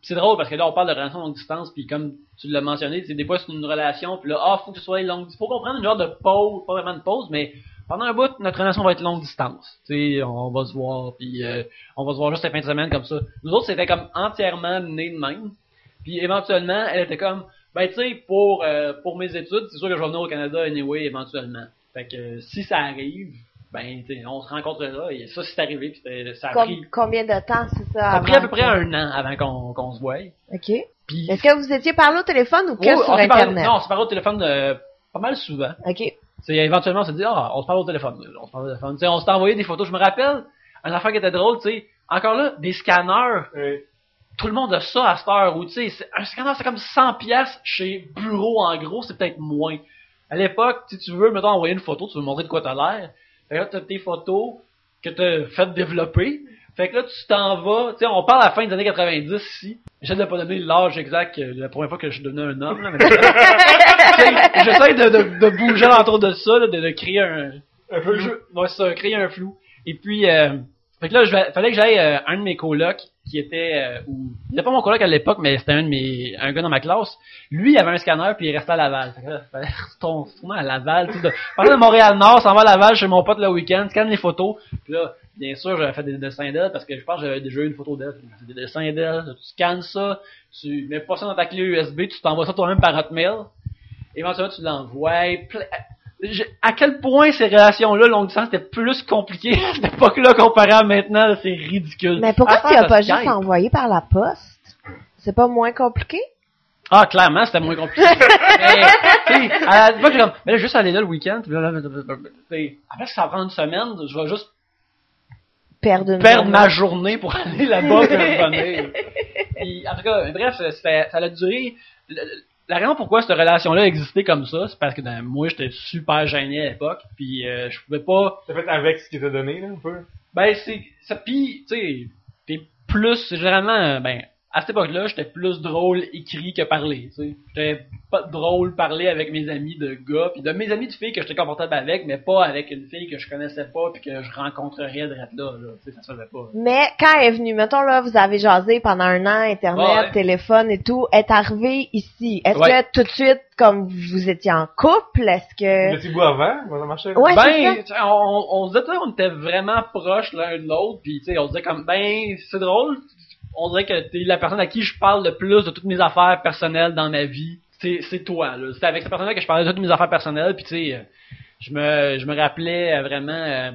c'est drôle parce que là, on parle de relation longue distance, puis comme tu l'as mentionné, c'est des fois c'est une relation, puis là, faut que ce soit longue distance. Faut qu'on prenne une genre de pause, pas vraiment de pause, mais pendant un bout, notre relation va être longue distance. Tu sais, on va se voir, puis on va se voir juste la fin de semaine comme ça. Nous autres, c'était comme entièrement né de même. Puis éventuellement, elle était comme, ben tu sais, pour mes études, c'est sûr que je vais venir au Canada anyway, éventuellement. Fait que si ça arrive, ben tu sais, on se rencontrera, et ça c'est arrivé, puis ça a pris... Combien de temps c'est ça? Ça a pris à peu près un an avant qu'on se voie. OK. Puis, Est-ce que vous étiez parlé au téléphone ou que oh, sur Internet? Non, on s'est parlé au téléphone pas mal souvent. OK. C'est éventuellement on s'est dit on se parle au téléphone. On se parle au téléphone. T'sais, on s'est envoyé des photos. Je me rappelle une affaire qui était drôle, tu sais. Encore là, des scanners. Oui. Tout le monde a ça à cette heure où tu sais, un scanner c'est comme 100 pièces chez Bureau en gros, c'est peut-être moins. À l'époque, si tu veux mettons envoyer une photo, tu veux montrer de quoi t'as l'air. Fait que là, t'as tes photos que t'as fait développer. Fait que là, tu t'en vas, tu sais, on parle à la fin des années 90 ici. J'essaie de pas donner l'âge exact la première fois que je devenais un homme, là, mais j'essaie de bouger autour de ça, là, de créer un flou. Ouais, c'est ça, créer un flou. Et puis, fait que là, fallait que j'aille un de mes colocs qui était, il était pas mon coloc à l'époque, mais c'était un gars dans ma classe. Lui, il avait un scanner puis il restait à Laval. Fait que là, fallait retourner à Laval, tu sais, parler de Montréal-Nord, s'en va à Laval chez mon pote le week-end, scanne les photos. Puis là, bien sûr, j'avais fait des dessins d'elle parce que je pense que j'avais déjà eu une photo d'elle. J'ai fait des dessins d'elle, tu scannes ça, tu mets pas ça dans ta clé USB, tu t'envoies ça toi-même par Hotmail. Éventuellement, tu l'envoies. À quel point ces relations-là, longue distance, c'était plus compliqué à cette époque-là comparé à maintenant, là, c'est ridicule. Mais pourquoi tu as pas Skype. juste envoyé par la poste? C'est pas moins compliqué? Ah, clairement, c'était moins compliqué. Mais, tu sais, à l'époque, j'ai comme, mais là, juste aller là le week-end, puis là, après que ça va prendre une semaine, je vais juste perdre ma journée pour aller là-bas et revenir. Puis, en tout cas, bref, ça a duré. La raison pourquoi cette relation-là existait comme ça, c'est parce que moi, j'étais super gêné à l'époque, puis je pouvais pas... T'as fait avec ce qui t'a donné, là, un peu? Ben, c'est... ça. Puis, tu sais, t'es plus... Généralement, ben, à cette époque-là, j'étais plus drôle écrit que parlé, tu sais. J'étais pas drôle parler avec mes amis de gars, puis de mes amis de filles que j'étais confortable avec, mais pas avec une fille que je connaissais pas puis que je rencontrerais de là, tu sais, ça se faisait pas. Mais quand elle est venue, mettons là, vous avez jasé pendant un an, Internet, Ouais. téléphone et tout, est arrivée ici. Est-ce Ouais. que tout de suite, comme vous étiez en couple, est-ce que... Le petit bout avant, comment ça marchait? Ouais, c'est Ben, ça. tu sais, on se disait, tu sais, on était vraiment proches l'un de l'autre, puis tu sais, on se disait comme, ben, c'est drôle, on dirait que t'es la personne à qui je parle le plus de toutes mes affaires personnelles dans ma vie. C'est toi, là. C'est avec cette personne-là que je parlais de toutes mes affaires personnelles, puis tu sais, je me rappelais vraiment...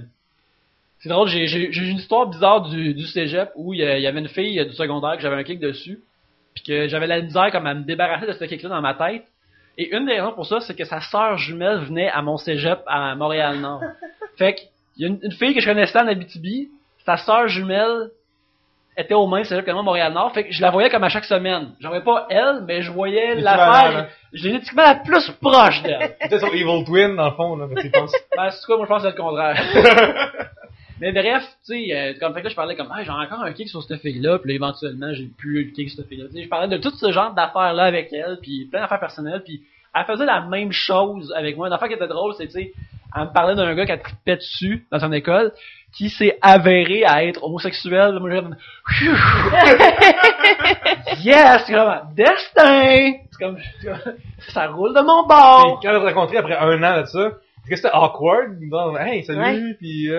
c'est drôle, j'ai une histoire bizarre du cégep où il y avait une fille du secondaire que j'avais un kick dessus, puis que j'avais la misère comme à me débarrasser de ce kick-là dans ma tête. Et une des raisons pour ça, c'est que sa sœur jumelle venait à mon cégep à Montréal-Nord. Fait que, il y a une fille que je connaissais en Abitibi, sa sœur jumelle était au même cégep que moi, Montréal-Nord, fait que je la voyais comme à chaque semaine. J'en voyais pas elle, mais je voyais l'affaire, génétiquement la plus proche d'elle. C'était son Evil Twin, dans le fond, là, parce qu'il pense... Ben, c'est quoi, moi je pense que c'est le contraire. Mais bref, tu sais, comme fait que là, je parlais comme, j'ai encore un kick sur cette fille-là, puis là, éventuellement, j'ai plus le kick sur cette fille-là. Tu sais, je parlais de tout ce genre d'affaires-là avec elle, puis plein d'affaires personnelles, puis elle faisait la même chose avec moi. Une affaire qui était drôle, c'est, tu sais, elle me parlait d'un gars qui a trippé dessus dans son école, qui s'est avéré à être homosexuel. Moi, j'ai comme, yes! C'est comme, destin! C'est comme, ça roule de mon bord! Puis quand on l'a rencontré après un an de ça, est-ce que c'était awkward? Dans, hey, salut, Ouais. puis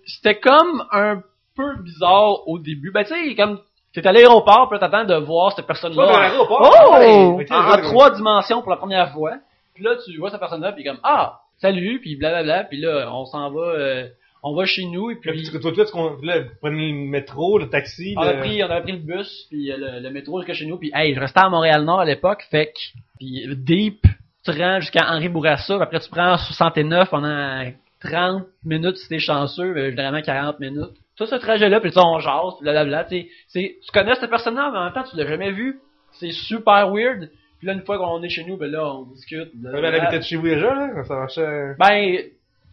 C'était comme un peu bizarre au début. Ben, tu sais, comme, t'es à l'aéroport, puis là, t'attends de voir cette personne-là. Pas dans l'aéroport. Oh! Ouais, ok, en ouais, 3 dimensions pour la première fois. Puis là, tu vois cette personne-là, puis comme, salut, puis blablabla, puis là, on va chez nous, et puis... Puis toi, là, vous prenez le métro, le taxi, on avait pris le bus, puis le métro jusqu'à chez nous, puis hey, je restais à Montréal-Nord à l'époque, fait que, puis Deep, tu te rends jusqu'à Henri Bourassa, puis après tu prends 69 pendant 30 minutes si t'es chanceux, généralement 40 minutes. Ça, ce trajet-là, puis tu sais, on jase, puis blablabla, tu connais cette personne-là, mais en même temps, tu l'as jamais vu. C'est super weird. Puis là, une fois qu'on est chez nous, ben là, on discute. Elle habitait de chez vous déjà, là? Ça marchait... Ben,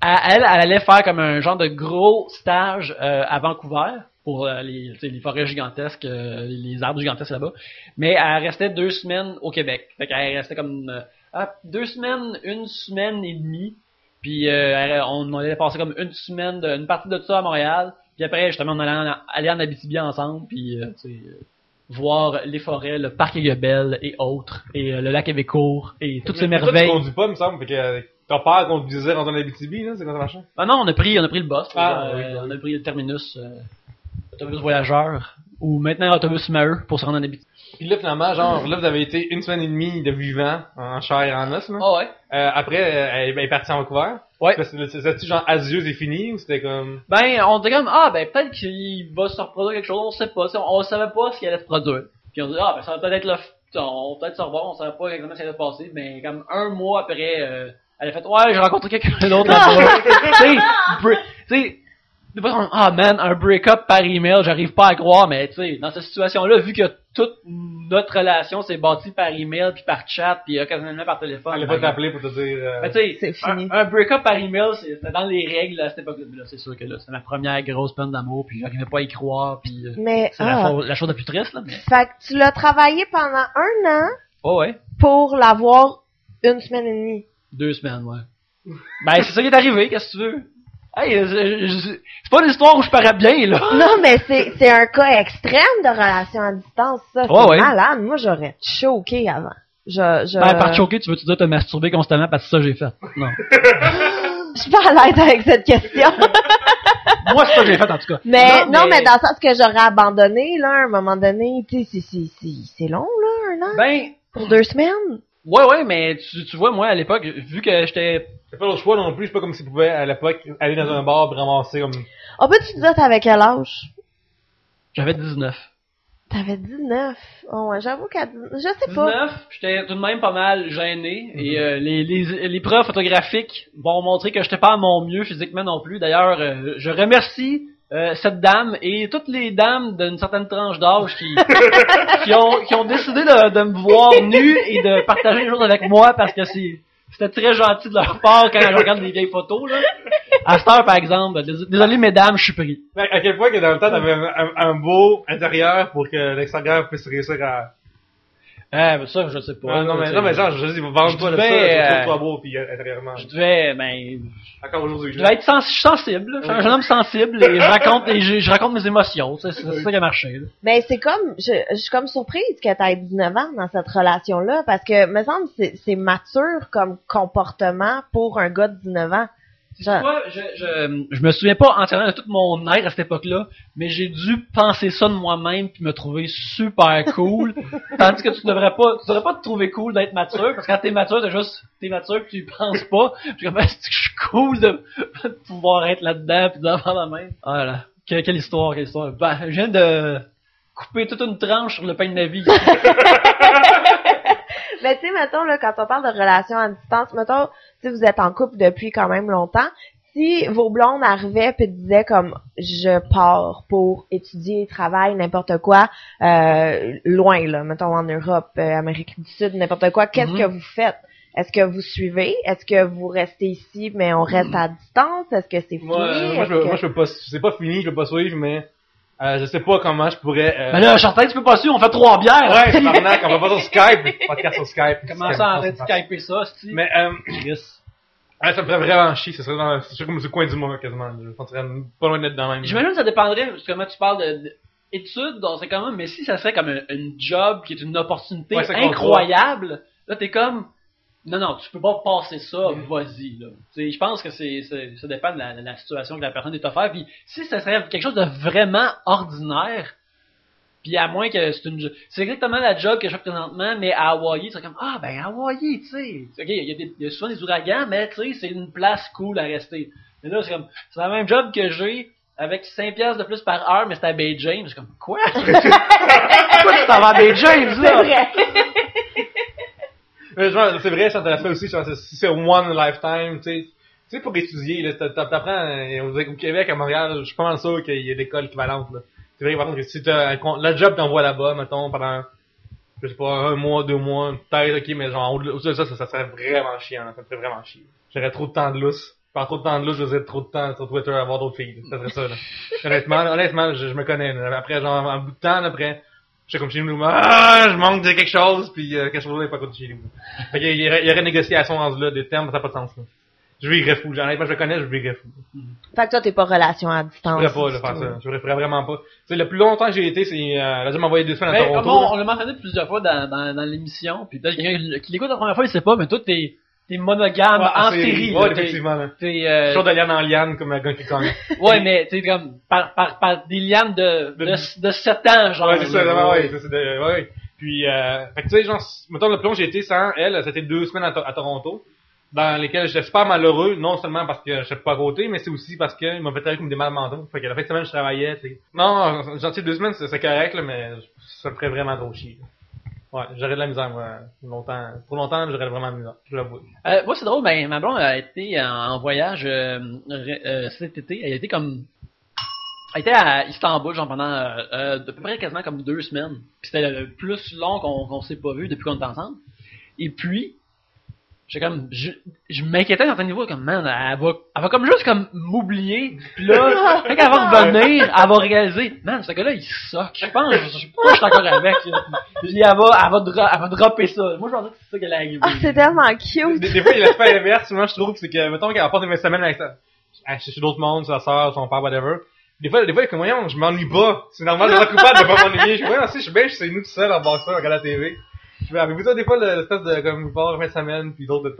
elle allait faire comme un genre de gros stage à Vancouver pour les forêts gigantesques, les arbres gigantesques là-bas. Mais elle restait 2 semaines au Québec. Fait qu'elle restait comme 2 semaines, 1 semaine et demie. Puis on allait passer comme une partie de ça à Montréal. Puis après, justement, on allait en Abitibi ensemble. Puis voir les forêts, le parc Aiguebelle et autres, et le lac Évécourt, et toutes ces Mais toi, merveilles. tu conduis pas, il me semble, fait que ton père conduisait dans un Abitibi, là, c'est quand ça marche? Ah non, on a pris le bus. Ah, oui. On a pris le terminus, autobus voyageur, ou maintenant autobus Maheu pour se rendre en Abitibi. Puis là, finalement, genre, là, vous avez été une semaine et demie de vivant, en chair et en os, là. Ah ouais. Après, elle est partie en Vancouver. Ouais. C'était-tu genre adieu, c'est fini, ou c'était comme... Ben, on était comme, peut-être qu'il va se reproduire quelque chose, on sait pas. On savait pas ce qui allait se produire. Puis on dit, ben, ça va peut-être on va peut-être se revoir, on savait pas exactement ce qui allait se passer, mais comme un mois après, elle a fait, ouais, j'ai rencontré quelqu'un d'autre là-bas. Tu sais, un break-up par email, j'arrive pas à croire, mais tu sais, dans cette situation-là, vu que toute notre relation s'est bâtie par email, puis par chat, puis occasionnellement par téléphone. Elle a pas t'appeler pour te dire... Ben, tu sais, C'est fini. un break-up par email, c'était dans les règles à cette époque-là. Là, c'est sûr que là, c'était ma première grosse peine d'amour, puis j'arrivais pas à y croire, puis Mais, c'est la chose la plus triste, là, mais... Fait que tu l'as travaillé pendant 1 an Oh ouais. pour l'avoir 1 semaine et demie. 2 semaines, ouais. Ben, c'est ça qui est arrivé, qu'est-ce que tu veux? Hey, c'est pas une histoire où je parais bien, là. Non, mais c'est un cas extrême de relation à distance, ça. C'est Ouais. malade. Moi, j'aurais choqué avant. Ben, par choquer, tu veux-tu dire te masturber constamment parce que ça j'ai fait? Non. Je suis pas à l'aise avec cette question. Moi, c'est ça que j'ai fait, en tout cas. mais mais dans le sens que j'aurais abandonné, là, à un moment donné, tu sais, c'est long, là, 1 an. Ben, Pour 2 semaines. ouais, mais tu vois, moi, à l'époque, vu que j'étais... C'est pas le choix non plus, c'est pas comme si tu pouvais, à l'époque, aller dans un bar et ramasser comme... On peut-tu dire t'avais quel âge? J'avais 19. T'avais 19. Oh, ouais, j'avoue qu'à 19, je sais pas. 19, j'étais tout de même pas mal gêné, et les preuves photographiques vont montrer que j'étais pas à mon mieux physiquement non plus. D'ailleurs, je remercie cette dame et toutes les dames d'une certaine tranche d'âge qui ont décidé de me voir nu et de partager les choses avec moi parce que c'était très gentil de leur part quand je regarde des vieilles photos, là. À cette heure, par exemple, désolé mesdames, je suis pris. À quel point que dans le temps, t'avais un beau intérieur pour que l'extérieur puisse réussir à... Ben ça, je sais pas. non, mais genre, je dis, vends-toi de ça, trouve-toi beau, puis intérieurement. Je devais, Encore aujourd'hui. je devais être sensible. Je suis un jeune homme sensible et je raconte mes émotions. C'est ça qui a marché, là. Mais c'est comme, je suis comme surprise que t'aies 19 ans dans cette relation-là, parce que, me semble, c'est mature comme comportement pour un gars de 19 ans. Tu vois, je me souviens pas entièrement de tout mon air à cette époque-là, mais j'ai dû penser ça de moi-même puis me trouver super cool. Tandis que tu devrais pas te trouver cool d'être mature, parce que quand t'es mature, t'es mature pis tu y penses pas. Puis comme, est-ce que je suis cool de pouvoir être là-dedans pis d'avoir la main. Voilà. Quelle histoire. Ben, je viens de couper toute une tranche sur le pain de ma vie. Mais tu sais, mettons, là, quand on parle de relation à distance, mettons, si vous êtes en couple depuis quand même longtemps, si vos blondes arrivaient et disaient comme, je pars pour étudier, travailler, n'importe quoi, loin, là, mettons en Europe, Amérique du Sud, n'importe quoi, qu'est-ce que vous faites? Est-ce que vous suivez? Est-ce que vous restez ici, mais on reste à distance? Est-ce que c'est fini? Moi, je peux pas, c'est pas fini, je peux pas suivre, mais, je sais pas comment je pourrais, Mais là, Chartin, tu peux pas suivre, on fait 3 bières! Ouais, c'est maintenant qu'on va pas sur Skype, podcast sur Skype. Comment ça, arrête de skyper ça, c'ti? Mais, ça me ferait vraiment chier, c'est comme ce coin du mois, quasiment. Je sentirais pas loin d'être dans la même. J'imagine que ça dépendrait, parce que comment tu parles d'études, donc c'est quand même, mais si ça serait comme un job qui est une opportunité incroyable, là t'es comme, non, tu peux pas passer ça, vas-y, là. Tu sais, je pense que ça dépend de la situation que la personne est offerte, puis si ça serait quelque chose de vraiment ordinaire, puis à moins que c'est exactement la job que je fais présentement, mais à Hawaii, c'est comme, Hawaii, tu sais. Ok, il y a souvent des ouragans, mais tu sais, c'est une place cool à rester. Mais là, c'est la même job que j'ai, avec 5 piastres de plus par heure, mais c'est à Bay James. C'est comme, quoi? Pourquoi tu t'en vas à Bay James, là? C'est vrai. Mais c'est vrai, ça t'intéresse aussi, si c'est one lifetime, tu sais, pour étudier, là, t'apprends, au Québec, à Montréal, je suis pas mal sûr qu'il y a des écoles équivalentes, là. C'est vrai, par contre, que si le job t'envoie là-bas, mettons, pendant, je sais pas, 1 mois, 2 mois, peut-être, ok, mais genre, au-delà de ça serait vraiment chiant, ça me ferait vraiment chier. J'aurais trop de temps de lousse. Par trop de temps de lousse, je faisais trop de temps sur Twitter à voir d'autres filles, ça serait ça, là. Honnêtement, je me connais, là. Après, genre, un bout de temps, après, je suis comme chez nous, je manque de quelque chose, puis quelque chose n'est pas comme chez nous. Fait qu'il y aurait une négociation en là, des termes, ça n'a pas de sens, là. je virerais fou. Honnêtement, je le connais, je virerais fou. Fait que toi, t'es pas relation à Je distance. pourrais pas, là, faire ça. Je ferais vraiment pas. Tu sais, le plus longtemps que j'ai été, c'est, là, je m'envoyé 2 semaines à Mais Toronto. comme là. on l'a mentionné plusieurs fois dans l'émission, puis peut-être quelqu'un qui l'écoute la première fois, il sait pas, mais toi, t'es monogame Ouais, en c'est- série. Ouais, là. effectivement, là. T'es, Toujours de liane en liane, comme un gars qui cogne. ouais, mais t'es comme, par des lianes de 7 ans, genre. Ouais, c'est ça, là. ouais, ouais. Puis, fait que tu sais, genre, mettons, le plus long j'ai été sans elle, c'était 2 semaines à Toronto, dans lesquelles j'étais super malheureux, non seulement parce que je suis pas à côté, mais c'est aussi parce qu'il m'a fait travailler comme des malades mentaux. Fait que la fin de semaine, je travaillais, tu sais. Non, genre, tu sais, 2 semaines, c'est correct, là, mais ça me ferait vraiment trop chier. Ouais, j'aurais de la misère, moi, longtemps. Pour longtemps, j'aurais vraiment de misère, je l'avoue. Moi, c'est drôle, ben, ma blonde a été en voyage cet été. Elle a été comme... Elle était à Istanbul, genre, pendant à peu près quasiment comme 2 semaines. Puis c'était le plus long qu'on s'est pas vu depuis qu'on est ensemble. Et puis, j'étais comme... Je m'inquiétais à un certain niveau, comme, man, elle va comme juste comme m'oublier. Puis là, quand elle va revenir, elle va réaliser, man, ce gars-là, il soque. Je pense, je sais pas, je suis encore avec. Là. Puis elle va dropper ça. Moi, je pense que c'est ça qu'elle a arrivé. Ah, c'est tellement cute. Des fois, il a fait l'inverse, souvent, je trouve, c'est que, mettons qu'elle passe une semaine avec chez d'autres mondes, sa sœur, son père, whatever. Des fois, il est comme, voyons, je m'ennuie pas. C'est normal de être coupable de pas m'ennuyer. Je vois, je suis bien, je suis nous tout seul en bas ça, en regardant la TV. Je fais, avez-vous ça, des fois, l'espèce de, comme, part fin de semaine, puis d'autres de,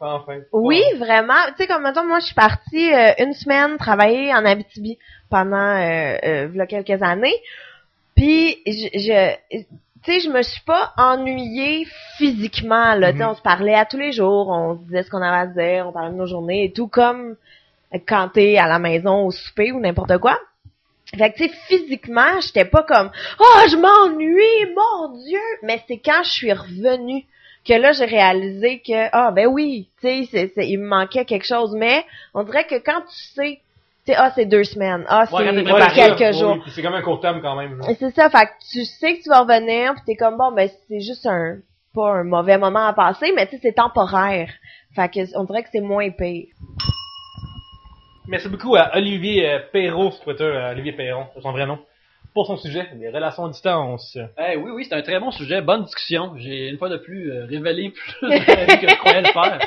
enfin. Oui, vraiment. Tu sais, comme mettons, moi, je suis partie 1 semaine travailler en Abitibi pendant v'là quelques années. Puis, tu sais, je me suis pas ennuyée physiquement, là. Tu sais, on se parlait à tous les jours, on se disait ce qu'on avait à dire, on parlait de nos journées et tout, comme quand t'es à la maison au souper ou n'importe quoi. Fait que, tu sais, physiquement, j'étais pas comme « Oh, je m'ennuie, mon Dieu! » Mais c'est quand je suis revenue que là, j'ai réalisé que, ah, ben oui, tu sais, il me manquait quelque chose. Mais on dirait que quand tu sais, tu sais, ah, c'est 2 semaines, ah, c'est quelques jours. Oui, c'est comme un court terme quand même. Et c'est ça, fait que tu sais que tu vas revenir, pis t'es comme, bon, ben c'est juste pas un mauvais moment à passer, mais tu sais, c'est temporaire. Fait que on dirait que c'est moins pire. Merci beaucoup à Olivier Perrault sur Twitter, Olivier Perron, c'est son vrai nom, pour son sujet, les relations à distance. Oui, c'est un très bon sujet, bonne discussion. J'ai une fois de plus révélé plus que je croyais le faire.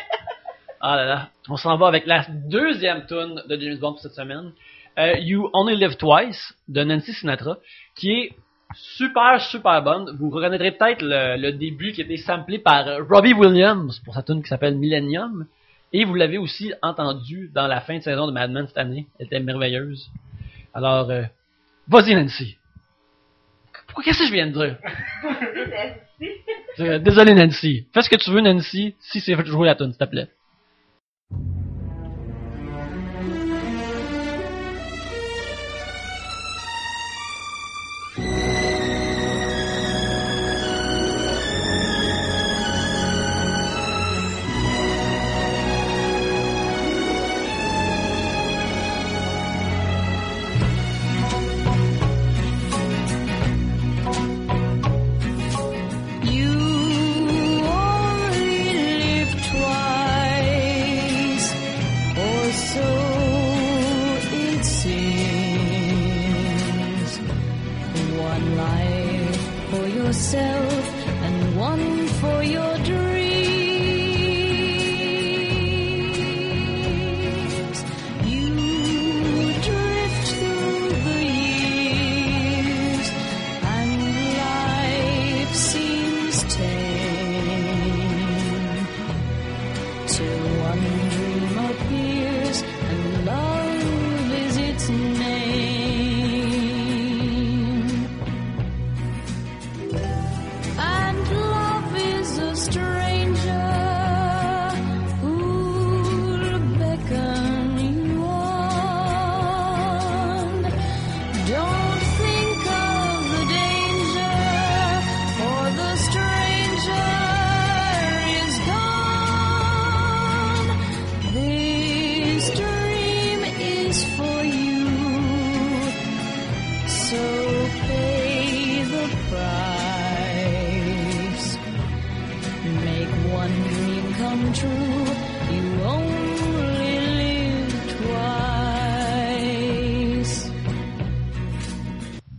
Ah là là. On s'en va avec la deuxième tune de James Bond pour cette semaine. You Only Live Twice de Nancy Sinatra, qui est super bonne. Vous reconnaîtrez peut-être le début qui a été samplé par Robbie Williams pour sa tune qui s'appelle Millennium. Et vous l'avez aussi entendu dans la fin de saison de Mad Men cette année. Elle était merveilleuse. Alors, vas-y Nancy. Qu'est-ce que je viens de dire? Désolé Nancy. Fais ce que tu veux Nancy, si c'est jouer la tune, s'il te plaît.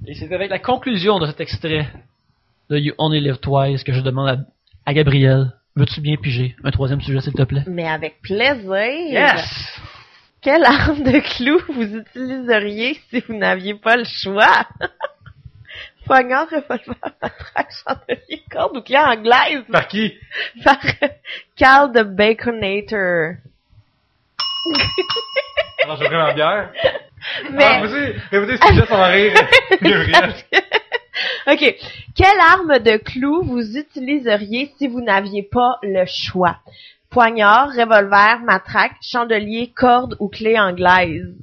Et c'est avec la conclusion de cet extrait de You Only Live Twice que je demande à Gabriel Veux-tu bien piger un troisième sujet, s'il te plaît? Mais avec plaisir. Yes! Quelle arme de clou vous utiliseriez si vous n'aviez pas le choix? Poignard, revolver, matraque, chandelier, corde ou clé anglaise? Par qui? Par Carl de Baconator. Alors, j'ai pris ma bière. Mais, Écoutez, c'est juste en rire. Gabriel. ok. Quelle arme de clou vous utiliseriez si vous n'aviez pas le choix? Poignard, revolver, matraque, chandelier, corde ou clé anglaise?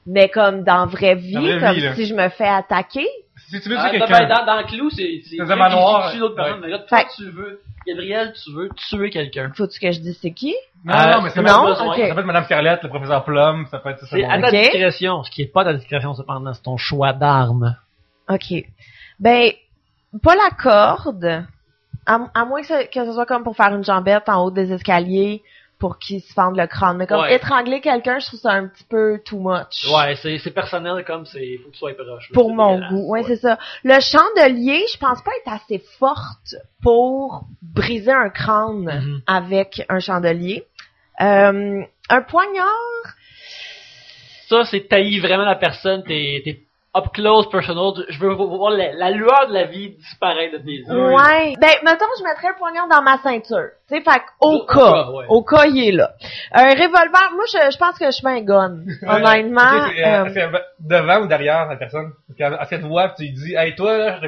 Mais comme dans vraie vie, Dans vraie comme vie, là. si je me fais attaquer? Si tu veux tuer Ben, quelqu'un. dans le clou, c'est Dans un manoir, qui tue l'autre personne. ouais. Mais là, toi, Fait- tu veux, Gabriel, tu veux tuer quelqu'un. Faut-tu que je dise c'est qui? Non, mais ça peut non? être- Ok. ça peut être Madame Scarlett, le professeur Plum, ça peut être ça. C'est à bon. ta Ok. discrétion. Ce qui est pas ta discrétion, cependant, c'est ton choix d'arme. Ok. Ben, pas la corde. À moins que ce soit comme pour faire une jambette en haut des escaliers pour qu'il se fende le crâne. Mais comme Ouais. étrangler quelqu'un, je trouve ça un petit peu too much. Ouais, c'est personnel comme c'est, faut que tu sois proche. là. Pour C'est mon dégueulasse. goût. Ouais, c'est ça. Le chandelier, je pense pas être assez forte pour briser un crâne Mhm. avec un chandelier. Un poignard, Ça, c'est tailler vraiment la personne, t'es up close, personal. Je veux voir la lueur de la vie disparaître de tes yeux. ouais. Ben, mettons, je mettrais le poignard dans ma ceinture. Tu sais, fait Au cas, ouais. au cas, il est là. Un revolver, moi, je pense que je fais un gun. Honnêtement, Ok, c'est devant ou derrière la personne? Parce qu'à cette voix, tu lui dis, hey, toi, là,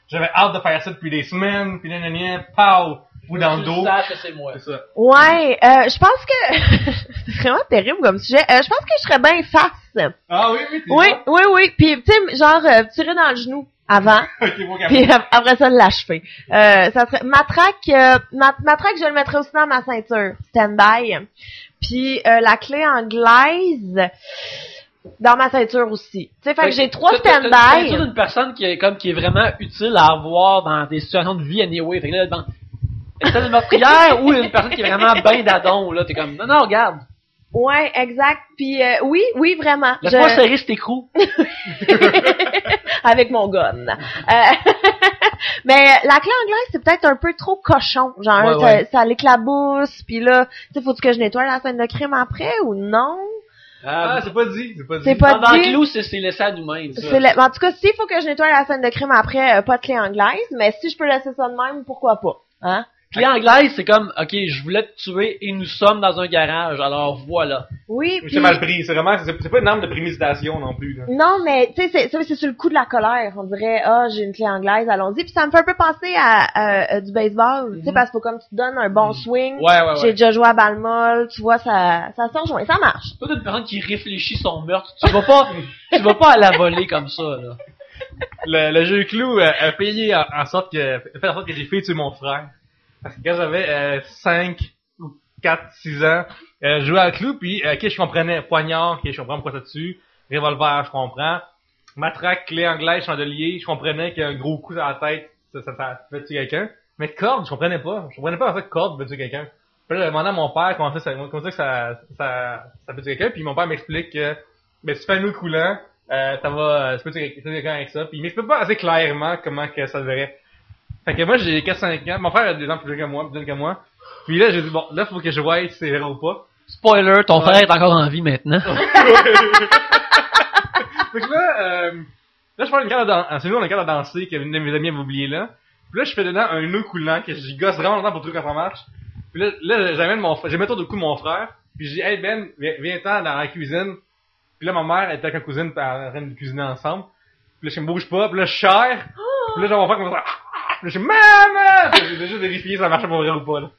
j'avais hâte de faire ça depuis des semaines, puis nan, pow! Ou dans le Tu dos. saches que c'est moi. C'est ça. ouais, je pense que c'est vraiment terrible comme sujet. Je pense que je serais bien face. Ah oui, oui, Oui, oui, oui. Puis, tu sais, genre, tirer dans le genou avant. Ok, bon, Puis après ça, l'achever. Ça serait matraque, matraque, je le mettrais aussi dans ma ceinture, stand-by. Puis la clé anglaise dans ma ceinture aussi. Tu sais, fait que j'ai 3 T'as stand-by. d'une personne qui est vraiment utile à avoir dans des situations de vie anyway. Fait que là, bon, est-ce que c'est une meurtrière ou une personne qui est vraiment ben d'adon, là? T'es comme, non, regarde. Ouais, exact. Puis oui, vraiment. Laisse-moi serrer cet écrou. Avec mon gun. Mais la clé anglaise, c'est peut-être un peu trop cochon. Genre, Ouais. ça l'éclabousse. Puis là, tu sais, faut-tu que je nettoie la scène de crime après ou non? Ah, c'est pas dit, c'est pas dit. C'est pas Dans le dit. clou, c'est laissé à nous-mêmes. ça. En tout cas, s'il faut que je nettoie la scène de crime après, pas de clé anglaise, mais si je peux laisser ça de même, pourquoi pas? Hein? Clé anglaise, c'est comme, ok, je voulais te tuer et nous sommes dans un garage, alors voilà. Oui, C'est puis... mal pris, c'est vraiment, c'est pas une arme de préméditation non plus, là. Non, mais tu sais, c'est sur le coup de la colère. On dirait, j'ai une clé anglaise, allons-y. Puis ça me fait un peu penser à du baseball, tu sais, parce qu'il faut comme tu te donnes un bon swing. Ouais. J'ai déjà joué à balle molle, tu vois, ça se rejoint, ça marche. Toi, t'es une personne qui réfléchit son meurtre. Tu vas pas à la voler comme ça, là. Le jeu Clou a payé en sorte que, fait en sorte que j'ai fait tuer mon frère. Parce que quand j'avais 5 ou 4, 6 ans, je jouais à Clou, puis ok, je comprenais poignard, ok, je comprends pourquoi ça tue, revolver, je comprends, matraque, clé anglaise, chandelier, je comprenais qu'un gros coup dans la tête, ça peut tuer quelqu'un, mais corde, je comprenais pas en fait que corde peut tuer quelqu'un. Puis là, j'ai demandé à mon père comment ça peut tuer quelqu'un, puis mon père m'explique que, ben, si tu fais un nœud coulant, ça peut tuer quelqu'un avec ça, puis il m'explique pas assez clairement comment que ça se verrait. Fait que moi, j'ai 4-5 ans. Mon frère a 2 ans plus jeune que moi. Puis là, j'ai dit, bon, là, faut que je voie si c'est vrai ou pas. Spoiler, ton frère est encore en vie maintenant. Fait que là, je prends une carte à danser. On a une carte à danser qu'une de mes amies avait oublié là. Puis là, je fais dedans un nœud coulant que j'y gosse vraiment longtemps pour trouver comment ça marche. Puis là, j'amène j'ai mis autour du cou mon frère. Puis je dis, hey Ben, viens-t'en dans la cuisine. Puis là, ma mère était avec ma cousine, puis en train de cuisiner ensemble. Puis là, je me bouge pas. Puis là, je serre. Puis là, j'ai mon frère commence à... Puis là, je dis, maman! Puis j'ai juste vérifié si ça marchait pour vrai ou pas, là.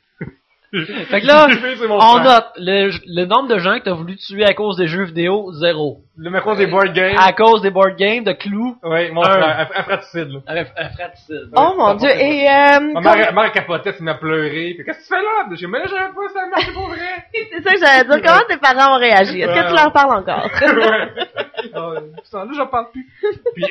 Fait que là, C'est mon on frère. note le nombre de gens que t'as voulu tuer à cause des jeux vidéo, 0. Le mercredi des board games. À cause des board games, de clous, Ouais, mon Un. frère, un fratricide, là. un fratricide. Oh mon dieu, et Ma mère capotait, elle m'a pleuré. Puis qu'est-ce que tu fais là? J'ai dit, mais là, j'avais pas, ça marchait pour vrai. c'est ça que j'allais dire. Comment tes parents ont réagi? Est-ce que tu leur parles encore? Ouais. Putain, là, j'en parle plus. Puis,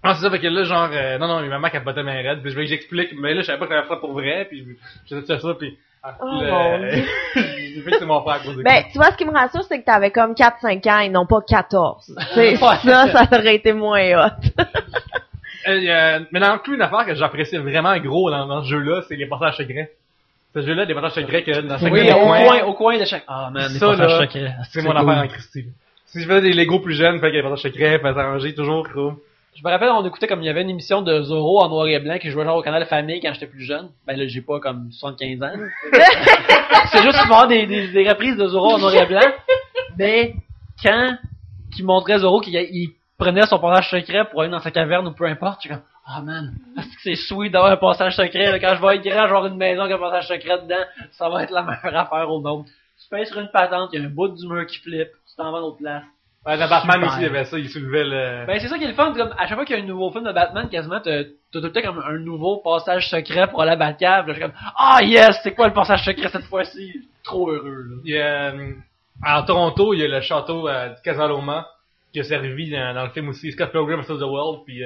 c'est ça, fait que là, genre, non, ma mère capotait ma raide, puis je voulais que j'explique, mais là, je savais pas que j'allais faire ça pour vrai, puis je faisais ça, puis... Oh, mon Dieu. J'ai fait que c'est mon frère à cause de Ben, tu vois, ce qui me rassure, c'est que t'avais comme 4-5 ans et non pas 14. Tu sais, Ouais. ça aurait été moins hot. Mais dans plus une affaire que j'apprécie vraiment gros dans ce jeu-là, c'est les passages secrets. Ce jeu-là, des passages secrets que dans chaque Oui, coin, au coin de chaque... Ah, man, les Ça, passages là, secrets. c'est mon affaire en Christie. Si je faisais des Lego plus jeunes, fait qu'il y a des passages secrets, fait s'arranger toujours, gros. Je me rappelle, on écoutait comme il y avait une émission de Zorro en noir et blanc que je jouais genre au canal Famille quand j'étais plus jeune. Ben là, j'ai pas comme 75 ans. C'est juste souvent des reprises de Zorro en noir et blanc. Mais quand il montrait Zorro qu'il prenait son passage secret pour aller dans sa caverne ou peu importe, je suis comme, ah man, est-ce que c'est sweet d'avoir un passage secret, là, quand je vais être grand, je vais avoir une maison avec un passage secret dedans, ça va être la meilleure affaire au monde. Tu pèses sur une patente, il y a un bout du mur qui flippe, tu t'en vas à une autre place. Ouais, dans Batman Super. aussi, il y avait ça, il soulevait le... Ben c'est ça qui est le fun, comme à chaque fois qu'il y a un nouveau film de Batman, quasiment t'as tout le temps comme un nouveau passage secret pour aller à Batcave, là, je suis comme, ah yes, c'est quoi le passage secret cette fois-ci? Trop heureux, là. Il y a, à Toronto, il y a le château de Casaloma, qui a servi dans le film aussi, Scott Pilgrim vs. The World, puis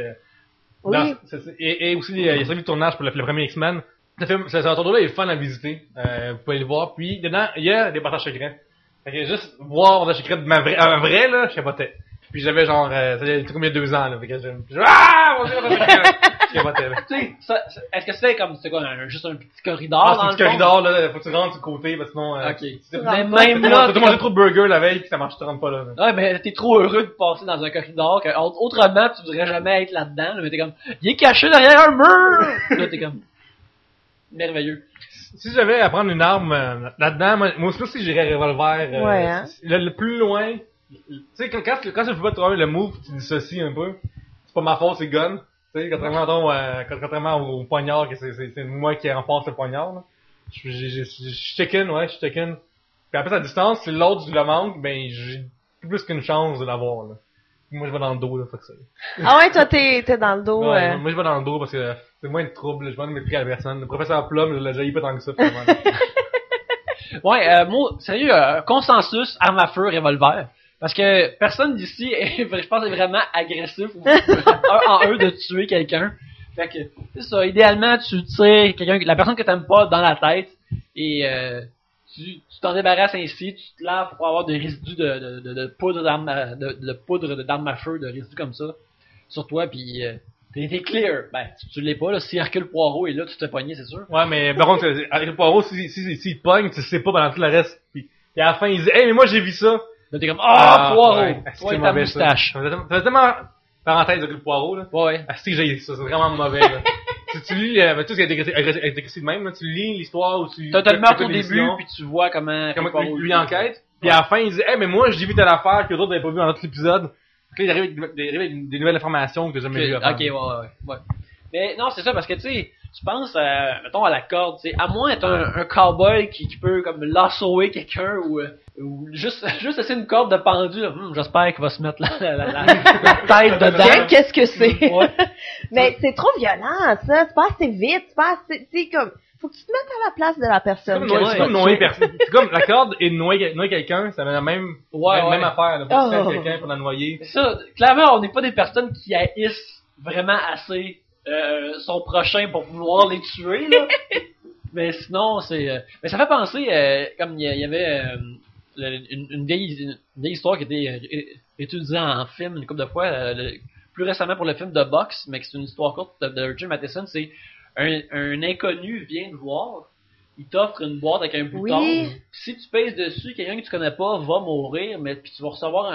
Oui. et aussi, il a servi de tournage pour le premier X-Men. Ce château-là est fun à visiter, vous pouvez le voir, puis dedans, il y a des passages secrets. Fait que juste voir le secret de un vrai, là, je capotais. Puis j'avais genre, c'était comme il y a 2 ans, là, fait que ah, mon Dieu, je capotais, là. Tu sais, est-ce que c'était comme, c'est quoi, juste un petit corridor Ah, c'est un petit corridor, là, faut que tu rentres du côté, parce que sinon, Ok. c'est- Mais rentres même là, t'as mangé trop de burgers la veille, puis ça marche, tu rentres pas là. ouais, mais t'es trop heureux de passer dans un corridor que, autrement, tu voudrais jamais être là-dedans, là, mais t'es comme, il est caché derrière un mur! Là, t'es comme, merveilleux. Si j'avais à prendre une arme là-dedans, moi aussi j'irais revolver. Ouais, hein. Le plus loin, tu sais, quand je veux pas trouver le move, tu dissocies un peu. C'est pas ma faute, c'est gun. Tu sais, contrairement au poignard, que c'est moi qui remporte le poignard. Là. Je suis taken, ouais, je suis taken. Puis après, à distance, si l'autre le manque, ben j'ai plus qu'une chance de l'avoir. Là. Moi, je vais dans le dos, là, fuck ça. Ah ouais, toi, t'es dans le dos. Ouais, moi, je vais dans le dos parce que c'est moins de trouble. Je vais pas me mépriser à la personne. Le professeur Plum, je l'ai pas tant que ça. Ouais, moi, sérieux, consensus, arme à feu, revolver. Parce que personne d'ici est, je pense, est vraiment agressif ou en eux de tuer quelqu'un. Fait que, c'est ça, idéalement, tu tires la personne que t'aimes pas dans la tête et tu t'en débarrasses ainsi, tu te laves pour avoir des résidus de poudre d'arme de poudre d'arme à feu, de résidus comme ça sur toi, puis t'es clear. Ben, tu l'es pas, là, si Hercule Poirot est là, tu t'es pogné, c'est sûr. Ouais, mais par contre, avec le Poirot, s'il te pogne, tu sais pas pendant tout le reste. Puis à la fin, il dit, hey, mais moi j'ai vu ça. Là, t'es comme, Poirot! Ouais, Toi et ta mauvais, moustache. Ça fait tellement, parenthèse avec le Poirot, là. Ouais. C'est que j'ai ça, c'est vraiment mauvais, là. tu lis, tout ce qui a été écrit de même, là, tu lis l'histoire ou tu... T'as le meurtre au l'émission, début, puis tu vois comment lui enquête. Puis à la fin, il dit, hey, mais moi j'ai vu telle affaire que d'autres n'avaient pas vu dans l'autre épisode. Puis là, il arrive avec des nouvelles informations que j'ai jamais vues avant. Ok, ouais. Mais non, c'est ça, parce que tu sais, tu penses, mettons, à la corde, tu sais, à moins d'être un cowboy qui peut comme lassoer quelqu'un ou juste essayer une corde de pendu, là, j'espère qu'il va se mettre la tête dedans. Qu'est-ce que c'est? Ouais. Mais c'est trop violent, ça. C'est pas assez vite. C'est pas assez, tu sais, comme, faut que tu te mettes à la place de la personne. C'est comme noyer personne. C'est comme la corde et noyer quelqu'un, ça fait la même affaire, là. Faut que tu fasses quelqu'un pour la noyer. C'est ça, clairement, on n'est pas des personnes qui haïssent vraiment assez son prochain pour vouloir les tuer, là. Mais sinon, c'est... mais ça fait penser, comme il y avait une vieille histoire qui était étudiée en film une couple de fois, plus récemment pour le film de boxe, mais c'est une histoire courte de Jim Matheson, c'est un inconnu vient te voir, il t'offre une boîte avec un bouton. Oui. Si tu pèses dessus, quelqu'un que tu connais pas va mourir, mais puis tu vas recevoir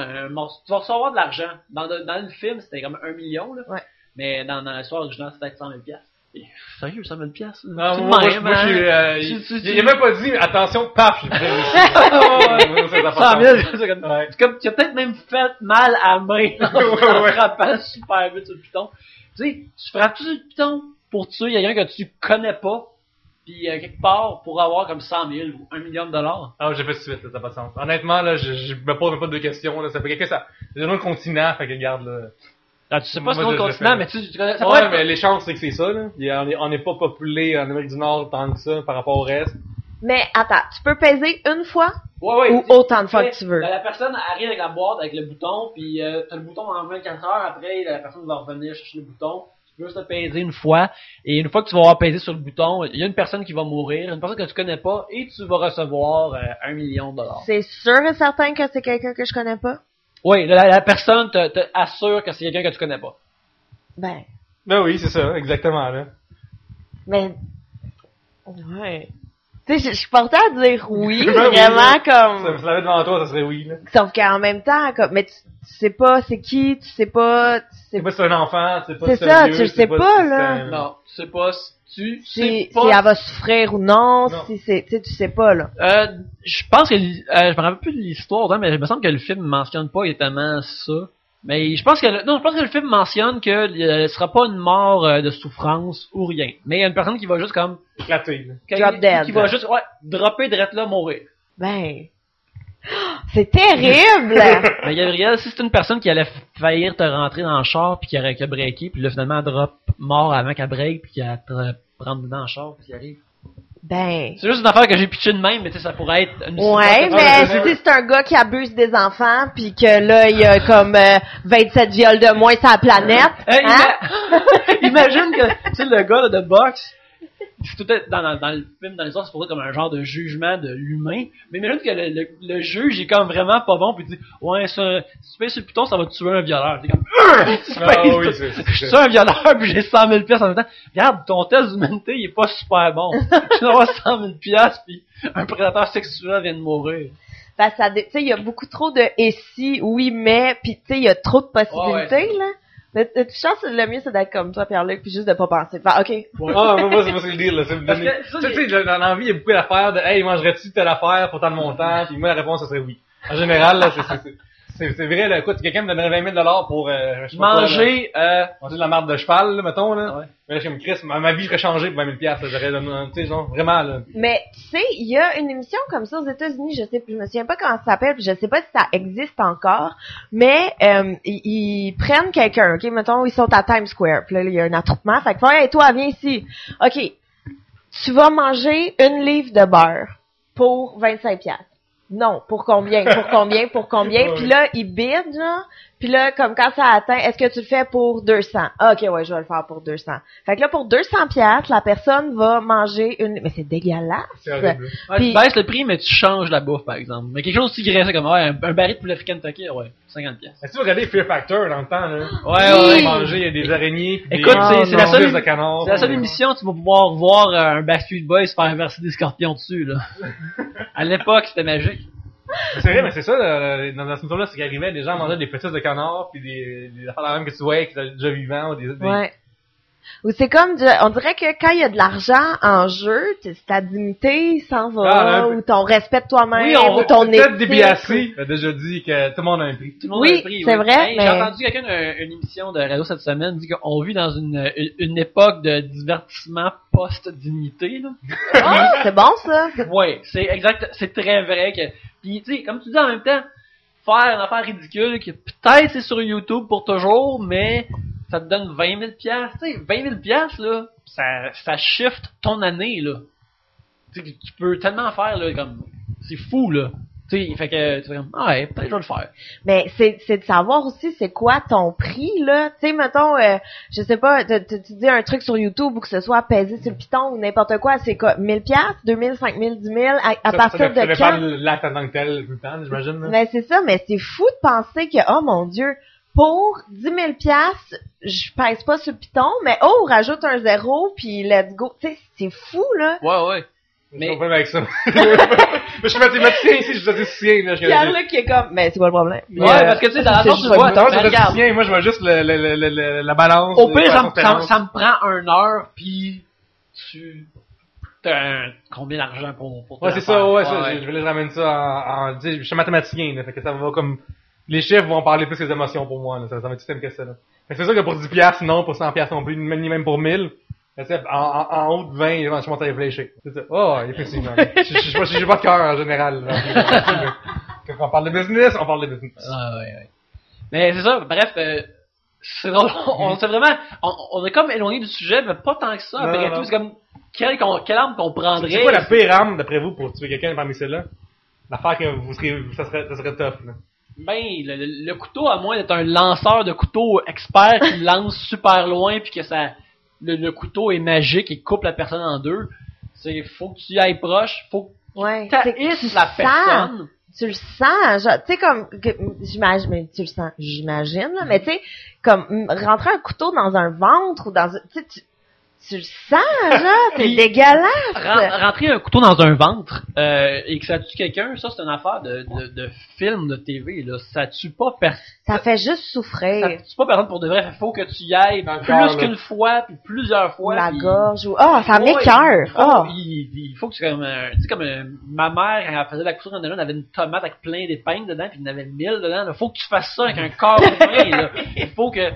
tu vas recevoir de l'argent. Dans le film, c'était comme 1 million, là. Ouais. Mais dans l'histoire originale, c'était 100 000 piastres. Et, sérieux, 100 000 piastres? Non, moi, il a même pas dit, attention, paf, j'ai pris 100 000, c'est comme, c'est comme, tu as peut-être même fait mal à la main en frappant super vite sur le piton. Tu sais, tu frappes tout sur le piton pour tuer quelqu'un que tu connais pas, puis quelque part, pour avoir comme 100 000 ou 1 million de dollars. Ah, j'ai fait tout de suite, ça n'a pas de sens. Honnêtement, là, je me pose même pas de questions, là, ça fait quelqu'un, ça, c'est un autre continent, fait que regarde, là. Ah, tu sais pas Moi, c'est je l'autre continent, fais. mais tu connais, ça Ouais, pourrait être- mais les chances, c'est que c'est ça, là. On n'est pas populé en Amérique du Nord tant que ça, par rapport au reste. Mais attends, tu peux peser une fois Ouais, ou tu- autant de fois que tu veux. La personne arrive avec la boîte, avec le bouton, puis t'as le bouton en 24 heures, après la personne va revenir chercher le bouton. Tu peux juste le peser une fois, et une fois que tu vas avoir pesé sur le bouton, il y a une personne qui va mourir, une personne que tu connais pas, et tu vas recevoir 1 million de dollars. C'est sûr et certain que c'est quelqu'un que je connais pas? Oui, la personne te assure que c'est quelqu'un que tu connais pas. Ben, Ben oui, c'est ça, exactement, là. Mais, ouais. Tu sais, je suis portée à dire oui, Ben oui, vraiment là. comme... Si l'avais devant toi, ça serait oui, là. Sauf qu'en même temps, comme, mais tu sais pas c'est qui, tu sais pas, C'est pas si c'est un enfant, c'est pas C'est si c'est ça, un vieux, tu le c'est sais pas pas, si là. c'est un- Non, tu sais pas si tu sais si pas. elle va souffrir ou non, Non. si c'est, tu sais, tu sais pas, là. Je pense que je me rappelle plus de l'histoire, mais il me semble que le film mentionne pas exactement ça. Mais je pense que le film mentionne que ce sera pas une mort de souffrance ou rien. Mais il y a une personne qui va juste comme Éclaté, là. Drop dead. qui va juste dropper direct là mourir. Ben, c'est terrible! Mais Gabriel, si c'est une personne qui allait faillir te rentrer dans le char puis qui a breaké, puis là finalement elle drop mort avant qu'elle break puis qu'elle te prendre dans le char puis qu'elle arrive. Ben, C'est juste une affaire que j'ai pitché de même, mais tu sais, ça pourrait être une ouais, situation- mais si c'est un gars qui abuse des enfants pis que là, il y a comme 27 viols de moins sur la planète, Hey, hein? imagine que, tu sais, le gars là, de boxe, c'est tout dans le film, dans l'histoire, c'est pour comme un genre de jugement de l'humain. Mais imagine que le juge est comme vraiment pas bon, puis il dit, ouais, ça, si tu payes sur le piton, ça va tuer un violeur. T'es comme, tu Ah payes oui, sur- c'est je suis un violeur, puis j'ai 100 000 piastres en même temps. Regarde, ton test d'humanité, il est pas super bon. Tu vas avoir 100 000 piastres, puis un prédateur sexuel vient de mourir. Parce que tu sais, il y a beaucoup trop de et si, oui, mais, pis tu sais, il y a trop de possibilités, là. De toute chance, le mieux, c'est d'être comme toi, Pierre-Luc, puis juste de pas penser. Enfin, ok. Ah, moi, c'est le dire, là. C'est me Parce donner... que ça, Tu sais, dans la vie, il y a beaucoup d'affaires de, hey, mangerais-tu telle affaire pour tant de montant? Puis moi, la réponse, ça serait oui. En général, là, c'est vrai, là. Écoute, quelqu'un me donnerait 20 000 pour, je sais pas quoi, là. Manger de la marde de cheval, là, mettons, là. Ouais. Mais là, je suis comme Chris, ma vie serait changée pour 20 000 piastres, là. J'aurais, tu sais, genre, vraiment, là. Mais, tu sais, il y a une émission comme ça aux États-Unis, je me souviens pas comment ça s'appelle, puis je sais pas si ça existe encore, mais ils prennent quelqu'un, ok, mettons, ils sont à Times Square, puis là, il y a un attroupement, fait que, hey, toi, viens ici. Ok, tu vas manger une livre de beurre pour 25 piastres. Non, pour combien? Pour combien? Pour combien? Ouais. Puis là, ils bident, genre. Puis là, comme quand ça atteint, est-ce que tu le fais pour 200? Ah, ok, ouais, je vais le faire pour 200. Fait que là, pour 200 piastres, la personne va manger une... Mais c'est dégueulasse! C'est horrible. Ouais, Puis- tu baisses le prix, mais tu changes la bouffe, par exemple. Mais quelque chose aussi graissé comme, ouais, un baril de poulet frit Kentucky, ouais, 50 pièces. Est-ce que tu regardais Fear Factor dans le temps, là? Ouais, Oui. Manger, il y a des araignées, pis Écoute, des... c'est la seule- de canard. C'est la seule émission où tu vas pouvoir voir un Backstreet Boys se faire verser des scorpions dessus, là. À l'époque, c'était magique. C'est vrai, mais c'est ça, dans ce film-là, c'est qu'il arrivait, des gens mangeaient des fétiches de canard, puis des affaires la même que tu voyais, qui étaient déjà vivants, ou des... Ouais. Ou c'est comme, on dirait que quand il y a de l'argent en jeu, ta dignité s'en va, Ah, ouais. ou ton respect de toi-même, Oui, ou ton Peut-être éthique. DiBiase a déjà dit que tout le monde a un prix. Tout le monde Oui, a un prix, c'est vrai, Hey, mais- J'ai entendu quelqu'un d'une émission de radio cette semaine dire qu'on vit dans une époque de divertissement post-dignité, là. Ah, c'est bon, ça. Ouais, c'est exact, c'est très vrai que, pis tu sais, comme tu dis en même temps, faire une affaire ridicule que peut-être c'est sur YouTube pour toujours, mais ça te donne 20 000 piastres, tu sais, 20 000 piastres, là, ça shift ton année, là. Tu sais, tu peux tellement faire, là, comme, c'est fou, là. Tu sais, fait que, tu fais comme, ah ouais, peut-être je vais le faire. Mais c'est de savoir aussi c'est quoi ton prix, là. Tu sais, mettons, je sais pas, tu dis un truc sur YouTube ou que ce soit pesé sur le piton ou n'importe quoi, c'est quoi, 1000 piastres, 2000, 5000, 10 000, à partir de Ça dépend quand? de l'acte en tant que tel, tout le temps, j'imagine, là. Mais c'est ça, mais c'est fou de penser que, oh mon Dieu, pour 10 000 piastres, je pèse pas sur le piton, mais oh, rajoute un zéro, puis let's go. Tu sais, c'est fou, là. Ouais, ouais. Mais... Je suis pas avec ça. Je suis mathématicien ici, je suis statisticien, là. Pierre-Luc qui est comme, mais c'est quoi le problème? Ouais, parce que tu sais, dans la force, tu vois, Moi, je suis regarde, statisticien, moi, je vois juste la balance. au pire, ça ça me prend 1 heure, pis t'as combien d'argent pour Ouais, te c'est la ça, faire? ouais, ça, je ramène ça en tu sais, je suis mathématicien, là, fait que ça va comme, les chiffres vont parler plus que les émotions pour moi, là, ça va être système que ça, là. Fait que c'est sûr que pour 10 piastres, non, pour 100 piastres non plus, ni même pour 1000, tu sais, en haut de 20, je monte à réfléchir. C'est ça. Oh, effectivement. J'ai pas de cœur, en général, là. Quand on parle de business, on parle de business. Ah, ouais. Mais c'est ça, bref, c'est drôle, on s'est vraiment, on est comme éloigné du sujet, mais pas tant que ça, après Non. tout, c'est comme, quelle arme qu'on prendrait? C'est quoi la pire arme, d'après vous, pour tuer quelqu'un parmi ceux-là? L'affaire que ça serait tough, là. Ben, le couteau, à moins d'être un lanceur de couteau expert qui lance super loin puis que le couteau est magique et coupe la personne en deux, faut que tu y ailles proche, faut que Ouais. tu haïsses la personne. tu le sens, genre, tu sais, comme, j'imagine, mais tu le sens, j'imagine, là, mais tu sais, comme, rentrer un couteau dans un ventre ou dans, tu le sens, genre, c'est Puis, dégueulasse. Rentrer un couteau dans un ventre et que ça tue quelqu'un, ça c'est une affaire de film, de TV, là. Ça tue pas personne. Ça fait juste Ça souffrir. tue pas personne pour de vrai. Il faut que tu y ailles Dans le plus corps, là. qu'une fois, puis plusieurs fois. La puis- gorge ou, ça Ouais, m'écoeure. il faut que tu comme, tu sais, comme ma mère, quand elle faisait la couture en elle avait une tomate avec plein d'épingles dedans, puis il y en avait 1000 dedans. Il faut que tu fasses ça avec un corps humain, là. Il faut que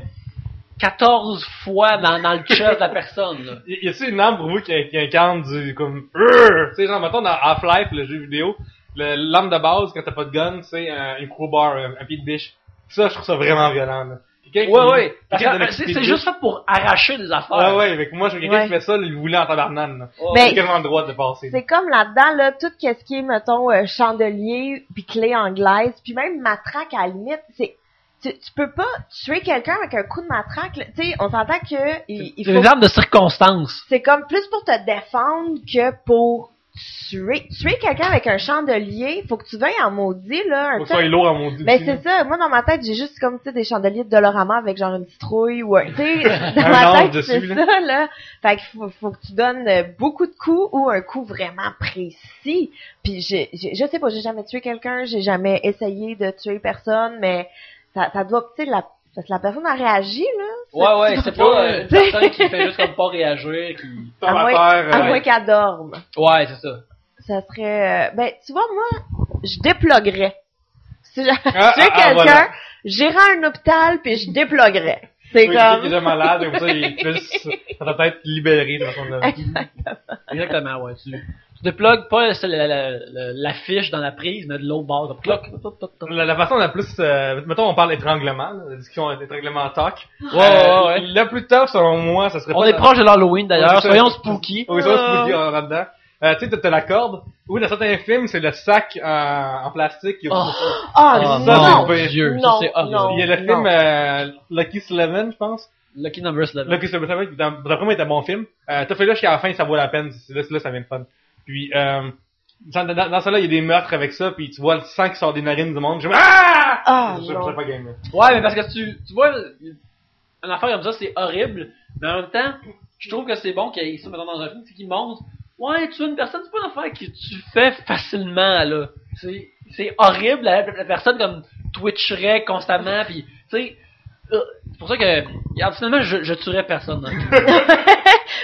14 fois dans le chest de la personne, là. Y a-t-il une arme pour vous qui incarne du, comme, tu sais, genre, mettons, dans Half-Life, le jeu vidéo, l'arme de base, quand t'as pas de gun, c'est une crowbar, un pied de biche. Ça, je trouve ça vraiment violent, là. Quelqu'un qui- Parce quelqu'un donne que un c'est pied de juste biche. fait pour arracher des affaires. Ouais, avec moi, je vois quelqu'un Ouais. qui fait ça, là, il voulait en tabarnane, là. Ouais. Mais- Il a quasiment le droit de passer. C'est comme là-dedans, là, tout ce qui est, mettons, chandelier, puis clé anglaise, puis même matraque à la limite, tu peux pas tuer quelqu'un avec un coup de matraque, là. Tu sais, on s'entend que il C'est faut, des armes de circonstance. c'est comme plus pour te défendre que pour tuer quelqu'un avec un chandelier, faut que tu veuilles en maudit, là, un Faut que temps. ça soit lourd à mon dieu. Mais c'est ça, moi dans ma tête, j'ai juste comme tu sais des chandeliers de Dolorama avec genre une citrouille ou un, tu sais, dans Un ma ange tête dessus, c'est là. ça là. Fait qu'il faut que tu donnes beaucoup de coups ou un coup vraiment précis. Puis je sais pas, j'ai jamais tué quelqu'un, j'ai jamais essayé de tuer personne, mais ça doit, tu sais, parce que la personne a réagi là. Ouais, c'est pas une personne qui fait juste comme pas réagir, qui... À Tombe à moins, terre, à moins qu'elle dorme. Ouais, c'est ça. Ça serait, ben tu vois moi, je déploguerais. Si j'avais Ah, tué ah, quelqu'un, voilà. j'irais à un hôpital puis je déploguerais. C'est Oui, comme. il est déjà malade, et pour ça, il est plus, ça doit être libéré de façon de... Exactement, ouais. Tu déplugues pas la fiche dans la prise, mais de l'autre bord. De ploc. La façon la plus, mettons, on parle étranglement, là, la discussion étranglement talk. Ouais. Le plus tough, selon moi, ça serait On pas... est proche de l'Halloween Ouais, d'ailleurs, c'est ça. soyons spooky. Oui, ça, spooky là-dedans. Tu sais, t'as la corde, ou dans certains films, c'est le sac en plastique. Qui... Oh ça, non! c'est Dieu, Non, ça c'est horrible. non. Il y a le film Lucky Slevin, je pense. Lucky Number 11. Lucky Slevin, d'après moi, il est un bon film. T'as fait là jusqu'à la fin, ça vaut la peine. Là, ça vient de fun. Puis, dans ça là, il y a des meurtres avec ça, puis tu vois le sang qui sort des narines du monde. Je me Ah, je non. pas game, là. Ouais, mais parce que tu vois, une affaire comme ça, c'est horrible, mais en même temps, je trouve que c'est bon qu'il y ait ça mettons, dans un film, c'est qu'il montre, ouais, tuer une personne, c'est pas une affaire que tu fais facilement, là. C'est horrible, la personne comme twitcherait constamment, puis tu sais, c'est pour ça que, regarde, finalement, je tuerais personne. Dans le film.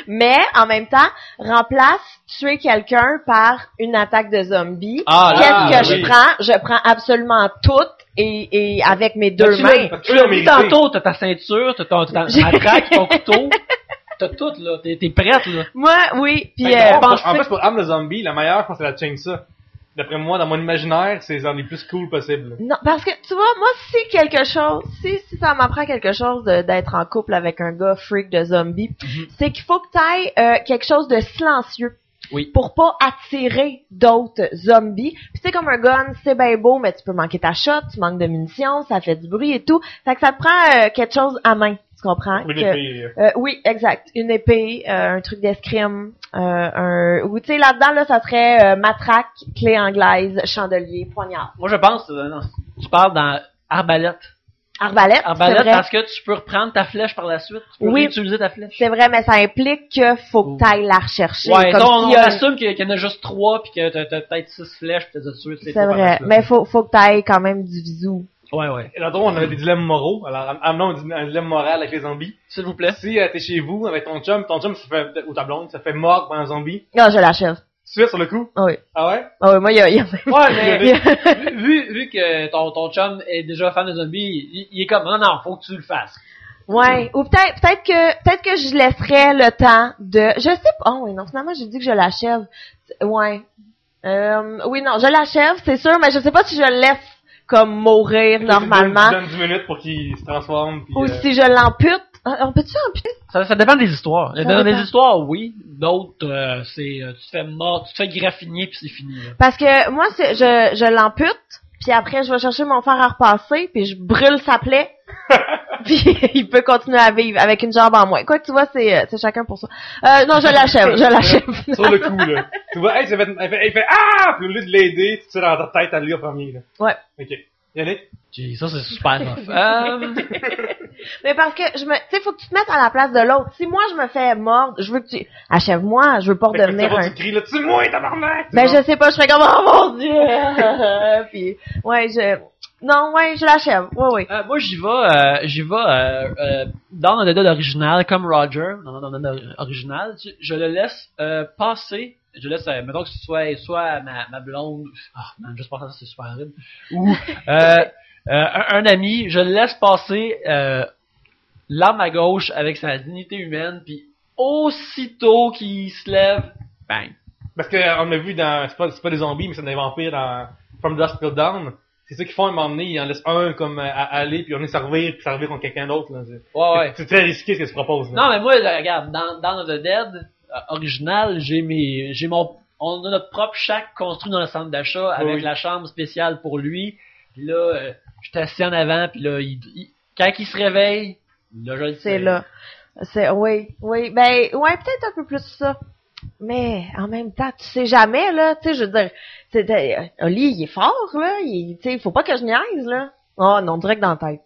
Mais, en même temps, remplace tuer quelqu'un par une attaque de zombies. Ah, là, Qu'est-ce que oui. je prends? Je prends absolument tout et avec mes deux mains. Tu l'as dit tantôt, t'as ta ceinture, t'as ta matraque, ton couteau, t'as tout, là, t'es prête, là. Moi, oui. Puis, Fait que, pensez- en fait, pour arme de zombie, la meilleure, je pense, c'est la chainsaw. D'après moi, dans mon imaginaire, c'est dans les plus cool possibles. non, parce que, tu vois, moi, si ça m'apprend quelque chose d'être en couple avec un gars freak de zombie, c'est qu'il faut que t'ailles quelque chose de silencieux. Oui. Pour pas attirer d'autres zombies. Puis c'est comme un gun, c'est bien beau, mais tu peux manquer ta shot, tu manques de munitions, ça fait du bruit et tout. Fait que ça te prend quelque chose à main, tu comprends? Une Que- épée, oui, exact. Une épée, un truc d'escrime, ou tu sais, là-dedans, là, ça serait matraque, clé anglaise, chandelier, poignard. Moi, je pense, non, tu parles dans arbalète. Arbalète, c'est Arbalète vrai. parce que tu peux reprendre ta flèche par la suite. Tu peux Oui. réutiliser ta flèche. C'est vrai, mais ça implique que faut que t'ailles la rechercher. Ouais, comme ça, on s'il y a- assume qu'il y en a juste 3 puis que t'as peut-être 6 flèches pis t'as tué. C'est vrai, mais faut que t'ailles quand même du visou. Ouais. Et là, on avait des dilemmes moraux. Alors, amenons un dilemme moral avec les zombies. S'il vous plaît. Si t'es chez vous avec ton chum, ça fait, ou ta blonde, ça fait mort par un zombie, Non, je l'achève. tu fais sur le coup? Ah oui. Ah ouais? Ah oui, moi, il y a... Ouais, mais vu que ton chum est déjà fan de zombies, il est comme, non, faut que tu le fasses. Ouais, ou peut-être que je laisserais le temps de, je sais pas. Oh oui, non, finalement j'ai dit que je l'achève. Ouais. Oui, non, je l'achève, c'est sûr, mais je sais pas si je le laisse comme mourir normalement Tu donnes 10 minutes pour qu'il se transforme. Puis, ou si je l'ampute. On peut-tu amputer? Ça dépend des histoires. Ça Dans dépend. des histoires, oui. D'autres, c'est, tu te fais mort, tu te fais graffiner puis c'est fini, là. Parce que moi, je l'ampute, puis après je vais chercher mon fer à repasser, puis je brûle sa plaie. Puis il peut continuer à vivre avec une jambe en moins. Quoi que tu vois, c'est chacun pour soi. Non, je l'achève. Sur le coup, là. Tu vois, hey, il fait ah! Puis au lieu de l'aider, tu tires dans ta tête à lui en premier, là. Ouais. Ok. Yannick? Gee, ça c'est super rough. Mais parce que tu sais, faut que tu te mettes à la place de l'autre. Si moi je me fais mordre, je veux que tu achève-moi, je veux pas devenir un. Tu cries là, tue-moi, tabarnak! Ben je sais pas, je ferais comme oh mon dieu. Puis ouais, je l'achève. Ouais. Moi j'y vais dans le dead original comme Roger, dans le dead original, je le laisse passer. Je laisse, mettons que ce soit ma blonde, man, juste pour ça, c'est super horrible, ou un ami, je le laisse passer l'arme à gauche avec sa dignité humaine, puis aussitôt qu'il se lève, bang. Parce que on a vu dans, c'est pas des zombies, mais c'est des vampires dans From Dusk Till Dawn. C'est ça qu'ils font à un moment donné, ils en laissent un comme à aller, puis on est servir contre quelqu'un d'autre. Là. Ouais. C'est très risqué ce qu'ils se proposent. Là. Non, mais moi, regarde, dans The Dead original, on a notre propre shack construit dans le centre d'achat avec la chambre spéciale pour lui. Puis là, je suis assis en avant, puis là, quand il se réveille, là, je le sais. C'est là. Oui. Ben, ouais, peut-être un peu plus ça. Mais, en même temps, tu sais jamais, là, tu sais, je veux dire, Oli, il est fort, là, tu sais, faut pas que je niaise, là. Oh, non, direct dans la tête.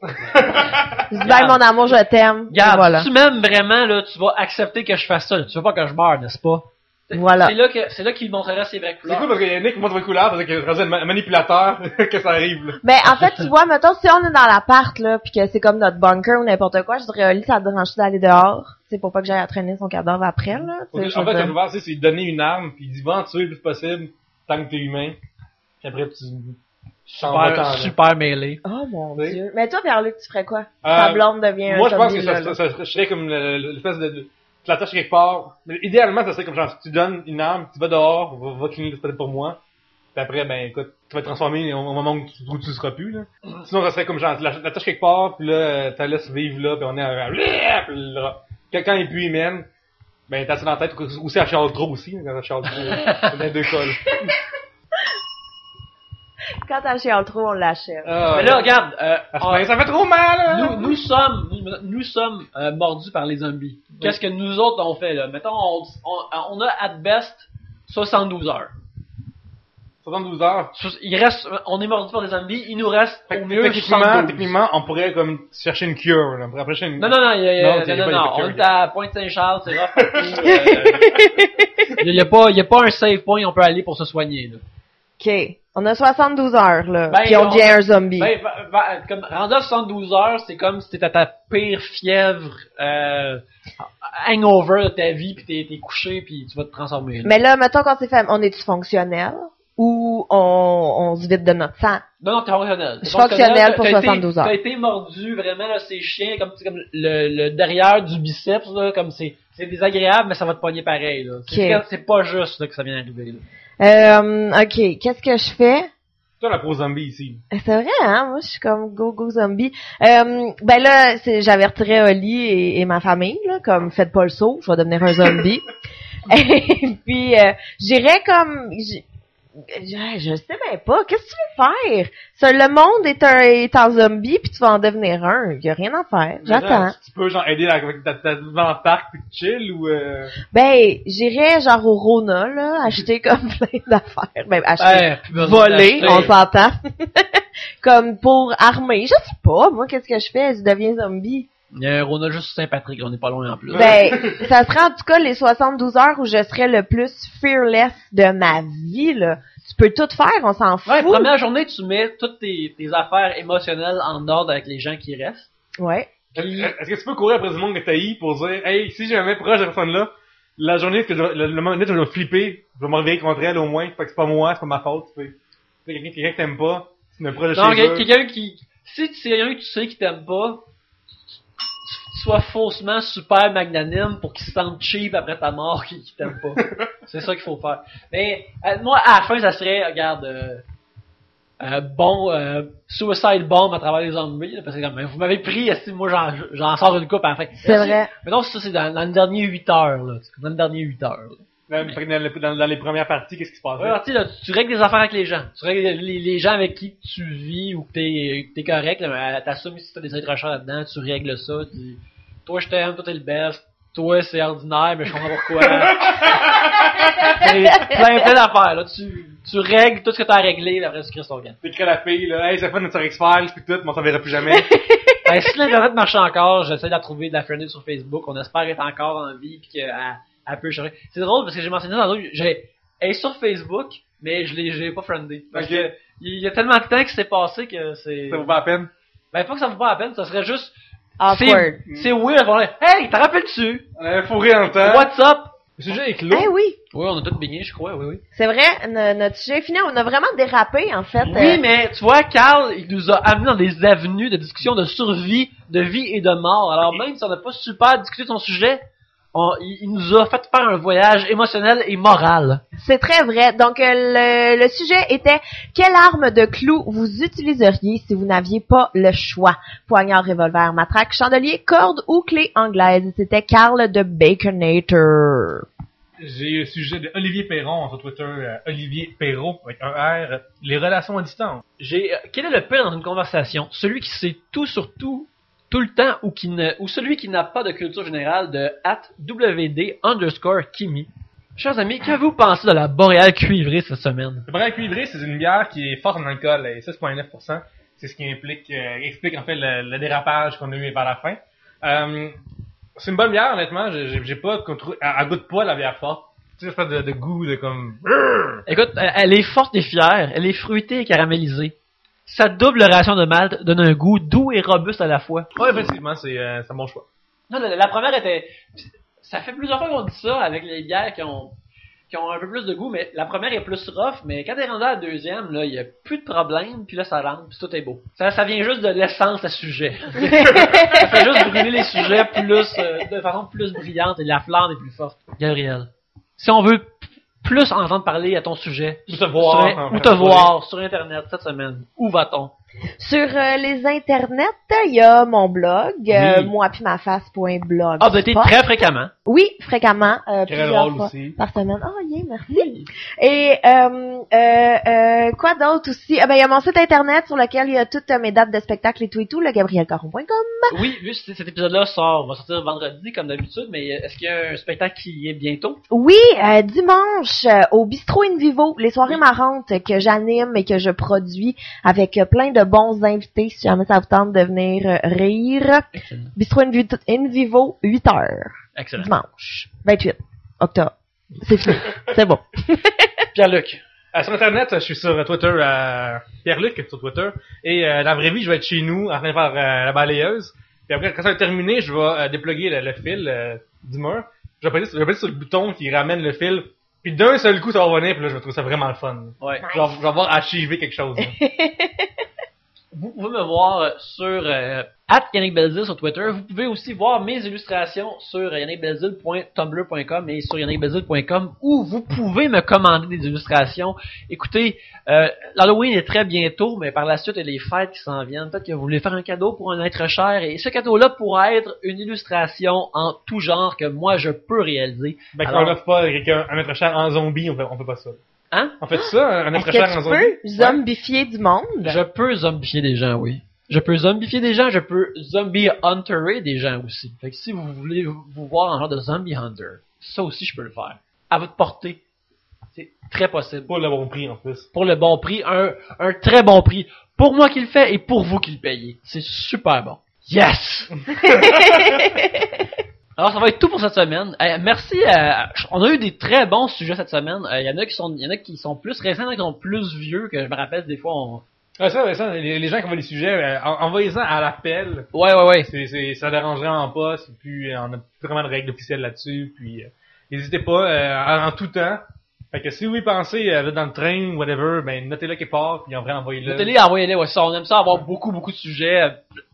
Je dis, ben, mon amour, je t'aime. Regarde, voilà. si tu m'aimes vraiment, là, tu vas accepter que je fasse ça. Tu veux pas que je meure, n'est-ce pas? Voilà. C'est là qu'il montrera ses vraies couleurs. C'est cool parce que Yannick montre les couleurs parce que c'est un manipulateur que ça arrive, là. Ben, en fait, tu vois, mettons, si on est dans l'appart, là, pis que c'est comme notre bunker ou n'importe quoi, je dirais, Oli, ça te dérange d'aller dehors? Tu sais, pour pas que j'aille à traîner son cadavre après, là. En fait, ce qu'il faut faire, c'est lui donner une arme, puis il dit, va en tuer le plus possible, tant que t'es humain. Puis après, tu super mêlé. Oh mon dieu. Mais toi, Pierre-Luc, tu ferais quoi? Ta blonde devient moi, un je pense que zombie, ça serait comme l'espèce de tu l'attaches quelque part. Mais idéalement, ça serait comme genre, tu donnes une arme, tu vas dehors, va cligner peut-être pour moi. Puis après, ben écoute, tu vas te transformer au moment où tu seras plus, là. Sinon, ça serait comme genre, tu l'attaches quelque part, puis là, tu la laisses vivre là, puis on est à... Quelqu'un est plus humaine, ben t'as ça dans la tête, aussi à Charles trop aussi, quand Charles trop, dans les deux cols. Quand t'as chiale trop, on l'achève. Mais là, regarde, ça fait trop mal, hein? Nous sommes mordus par les zombies. Qu'est-ce que nous autres on fait, là? Mettons, on a at best 72 heures. 72 heures. On est mordus par des zombies, il nous reste au mieux 72. Techniquement, on pourrait comme chercher une cure, là. On pourrait approcher une... Non, on est à Pointe-Saint-Charles, c'est rough partout. Il y a pas un save point on peut aller pour se soigner, là. OK. On a 72 heures, là. Ben, puis on devient un zombie. Comme, rendu à 72 heures, c'est comme si t'étais à ta pire fièvre, hangover de ta vie, pis t'es couché, pis tu vas te transformer. Là. Mais là, mettons qu'on s'est fait, on est dysfonctionnel, ou on se vide de notre sang? Non, t'es fonctionnel. C'est fonctionnel pour 72 heures. T'as été mordu, vraiment, là, c'est chiant, comme le derrière du biceps, là, comme c'est désagréable, mais ça va te pogner pareil, là. C'est pas juste, là, que ça vient d'arriver, là. OK. Qu'est-ce que je fais? Toi, la pro-zombie ici. C'est vrai, hein? Moi, je suis comme go zombie. Ben là, j'avais retiré Oli et ma famille, là, comme faites pas le saut, je vais devenir un zombie. Et puis, j'irais comme... Je sais même pas. Qu'est-ce que tu veux faire? Le monde est en zombie puis tu vas en devenir un. Y a rien à faire. J'attends. Tu peux genre aider avec ta dans le parc puis chill ou Ben, j'irais genre au Rona, là, acheter comme plein d'affaires. Ben, acheter, voler, on s'entend. Comme pour armer. Je sais pas, moi, qu'est-ce que je fais? Je deviens zombie. Il y a un Rona juste Saint-Patrick, on est pas loin en plus. Ben, ça serait en tout cas les 72 heures où je serais le plus fearless de ma vie, là. Tu peux tout faire, on s'en fout. Ouais, première journée, tu mets toutes tes affaires émotionnelles en ordre avec les gens qui restent. Ouais. Est-ce que tu peux courir après du monde que t'as haï pour dire, hey, si je me mets proche de cette personne-là, la journée que le moment donné, je vais flipper, je vais me réveiller contre elle au moins, fait que c'est pas moi, c'est pas ma faute, tu sais. Quelqu'un que t'aimes pas, tu me proche de chez eux. Quelqu'un qui, si c'est quelqu'un que tu sais qui t'aime pas, sois faussement super magnanime pour qu'il se sente cheap après ta mort qu'il t'aime pas. C'est ça qu'il faut faire. Mais moi, à la fin, ça serait, regarde, suicide bomb à travers les zombies, là, parce que comme, vous m'avez pris, moi j'en sors une coupe à la fin. C'est vrai. Mais non, ça c'est dans les derniers 8 heures, là. Dans les derniers 8 heures. Là. Dans les premières parties, qu'est-ce qui se passe? Ouais, tu sais, là, tu règles des affaires avec les gens. Tu règles les gens avec qui tu vis ou que t'es correct. Là, t'assumes si t'as des accrocheurs là-dedans, tu règles ça. Tu dis, toi je t'aime, toi t'es le best. Toi c'est ordinaire, mais je comprends pourquoi. C'est plein d'affaires. Là. Tu règles tout ce que t'as à régler, après tu crées ton gain. T'écris à la fille, là, hey, c'est pas notre X-Files, puis tout, mais on s'en verra plus jamais. Ben, si l'internet marche encore, j'essaie de la trouver, de la friender sur Facebook. On espère être encore en vie puis qu'elle peut changer. C'est drôle parce que j'ai mentionné dans l'autre, elle est sur Facebook, mais je l'ai pas friendé. Parce que il y a tellement de temps qui s'est passé que c'est... Ça vaut pas la peine? Ben, pas que ça vaut pas la peine, ça serait juste... Awkward. C'est weird, on est, hey, t'en rappelles-tu? On avait fourré en temps. What's up? Le sujet est clos. Eh oui. Oui, on a tous baigné, je crois, oui. C'est vrai, notre sujet est fini. On a vraiment dérapé, en fait. Oui, mais tu vois, Carl, il nous a amené dans des avenues de discussion de survie, de vie et de mort. Alors même si on n'a pas super discuté de son sujet, il nous a fait faire un voyage émotionnel et moral. C'est très vrai. Donc, le sujet était quelle arme de clou vous utiliseriez si vous n'aviez pas le choix? Poignard, revolver, matraque, chandelier, corde ou clé anglaise? C'était Carl de Baconator. J'ai le sujet de Olivier Perron sur Twitter, Olivier Perrault, avec un R, les relations à distance. Quel est le pire dans une conversation? Celui qui sait tout sur tout le temps ou celui qui n'a pas de culture générale de @WD_Kimi. Chers amis, qu'avez-vous pensé de la boréale cuivrée cette semaine? Le boréal cuivré, c'est une bière qui est forte en alcool, et 6,9%. C'est ce qui explique en fait le dérapage qu'on a eu vers la fin. C'est une bonne bière, honnêtement. J'ai pas elle goûte pas la bière forte. Tu sais, espèce de goût de comme... Écoute, elle est forte et fière, elle est fruitée et caramélisée. Sa double ration de malt donne un goût doux et robuste à la fois. Ouais, effectivement, c'est un bon choix. Non, la première était... Ça fait plusieurs fois qu'on dit ça avec les bières qui ont un peu plus de goût, mais la première est plus rough, mais quand t'es rendu à la deuxième, là, il y a plus de problème, puis là, ça rentre, puis tout est beau. Ça vient juste de l'essence à sujet. Ça fait juste brûler les sujets de façon plus brillante et la flamme est plus forte. Gabriel, si on veut plus entendre parler à ton sujet, Ou te voir. ou te voir sur Internet cette semaine, où va-t-on? Sur les internets, il y a mon blog, moi-puis-ma-face.blog. Ah, vous êtes très fréquemment. Oui, fréquemment, Très plusieurs drôle fois aussi. par semaine. Oh, yeah, merci. Et quoi d'autre aussi? Ah ben, il y a mon site internet sur lequel il y a toutes mes dates de spectacle et tout, le gabrielcaron.com. Oui, vu que cet épisode-là va sortir vendredi comme d'habitude, mais est-ce qu'il y a un spectacle qui est bientôt? Oui, dimanche, au Bistrot In Vivo, les soirées marrantes que j'anime et que je produis avec plein de bons invités, si jamais ça vous tente de venir rire. Excellent. Bistrot In Vivo, 8h. Excellent. Dimanche, 28 octobre. C'est fini. C'est bon. Pierre-Luc. Sur Internet, je suis sur Twitter, Pierre-Luc sur Twitter. Et dans la vraie vie, je vais être chez nous en train de faire la balayeuse. Puis après, quand ça va être terminé, je vais dépluguer le fil du mur. Je vais appuyer sur le bouton qui ramène le fil. Puis d'un seul coup, ça va revenir. Puis là, je vais trouver ça vraiment le fun. Ouais. Je vais avoir achivé quelque chose. Là. Vous pouvez me voir sur @YannickBelzile sur Twitter. Vous pouvez aussi voir mes illustrations sur yannickbelzile.tumblr.com et sur yannickbelzile.com où vous pouvez me commander des illustrations. Écoutez, l'Halloween est très bientôt, mais par la suite, il y a les fêtes qui s'en viennent. Peut-être que vous voulez faire un cadeau pour un être cher et ce cadeau-là pourra être une illustration en tout genre que moi je peux réaliser. Ben, Alors- qu'on offre pas un être cher en zombie, on fait pas ça. Hein? On fait ça, un Est-ce être cher en que tu zombie? peux zombifier du monde? Je peux zombifier des gens, oui. Je peux zombifier des gens, je peux zombie hunterer des gens aussi. Fait que si vous voulez vous voir en genre de zombie hunter, ça aussi je peux le faire. À votre portée. C'est très possible. Pas le bon prix en plus. Pour le bon prix, un très bon prix. Pour moi qui le fais et pour vous qui le payez. C'est super bon. Yes! Alors, ça va être tout pour cette semaine. Merci. On a eu des très bons sujets cette semaine. Il y en a qui sont plus récents, il y en a qui sont plus vieux, que je me rappelle des fois. Ouais, ça, les gens qui envoient les sujets, envoyez-en à l'appel. Ouais. Ça dérange vraiment pas. C'est plus, on a plus vraiment de règles officielles là-dessus. Puis, n'hésitez pas, en tout temps. Fait que si vous y pensez, dans le train, whatever, ben, notez-le quelque part, puis envoyez-le. Notez-les, envoyez-les. Ouais, ça, on aime ça avoir beaucoup de sujets,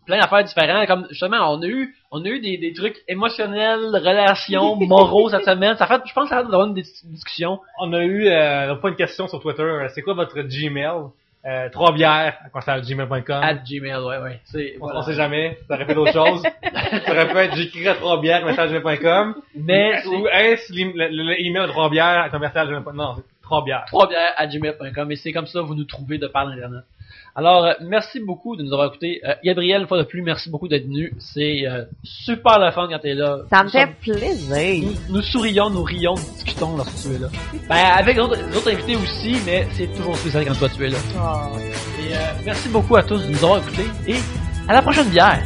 plein d'affaires différentes. Comme justement, on a eu des trucs émotionnels, relations, moraux cette semaine. Je pense que ça va avoir une discussion. On a eu, pas une question sur Twitter, c'est quoi votre Gmail? 3 bières à gmail.com. At Gmail, ouais. On sait jamais, ça aurait fait d'autres choses. Ça aurait pu être j'écrirai 3 bières gmail.com. Mais Ou est-ce l'email 3 bières @gmail.com. Non, c'est 3 bières. 3 bières à gmail.com et c'est comme ça que vous nous trouvez de par l'internet. Alors, merci beaucoup de nous avoir écoutés. Gabriel, une fois de plus, merci beaucoup d'être venu. C'est super le fun quand t'es là. Ça me fait plaisir. Nous sourions, nous rions, nous discutons lorsque tu es là. Ben, avec les autres invités aussi, mais c'est toujours spécial quand toi tu es là. Oh. Et merci beaucoup à tous de nous avoir écoutés et à la prochaine bière.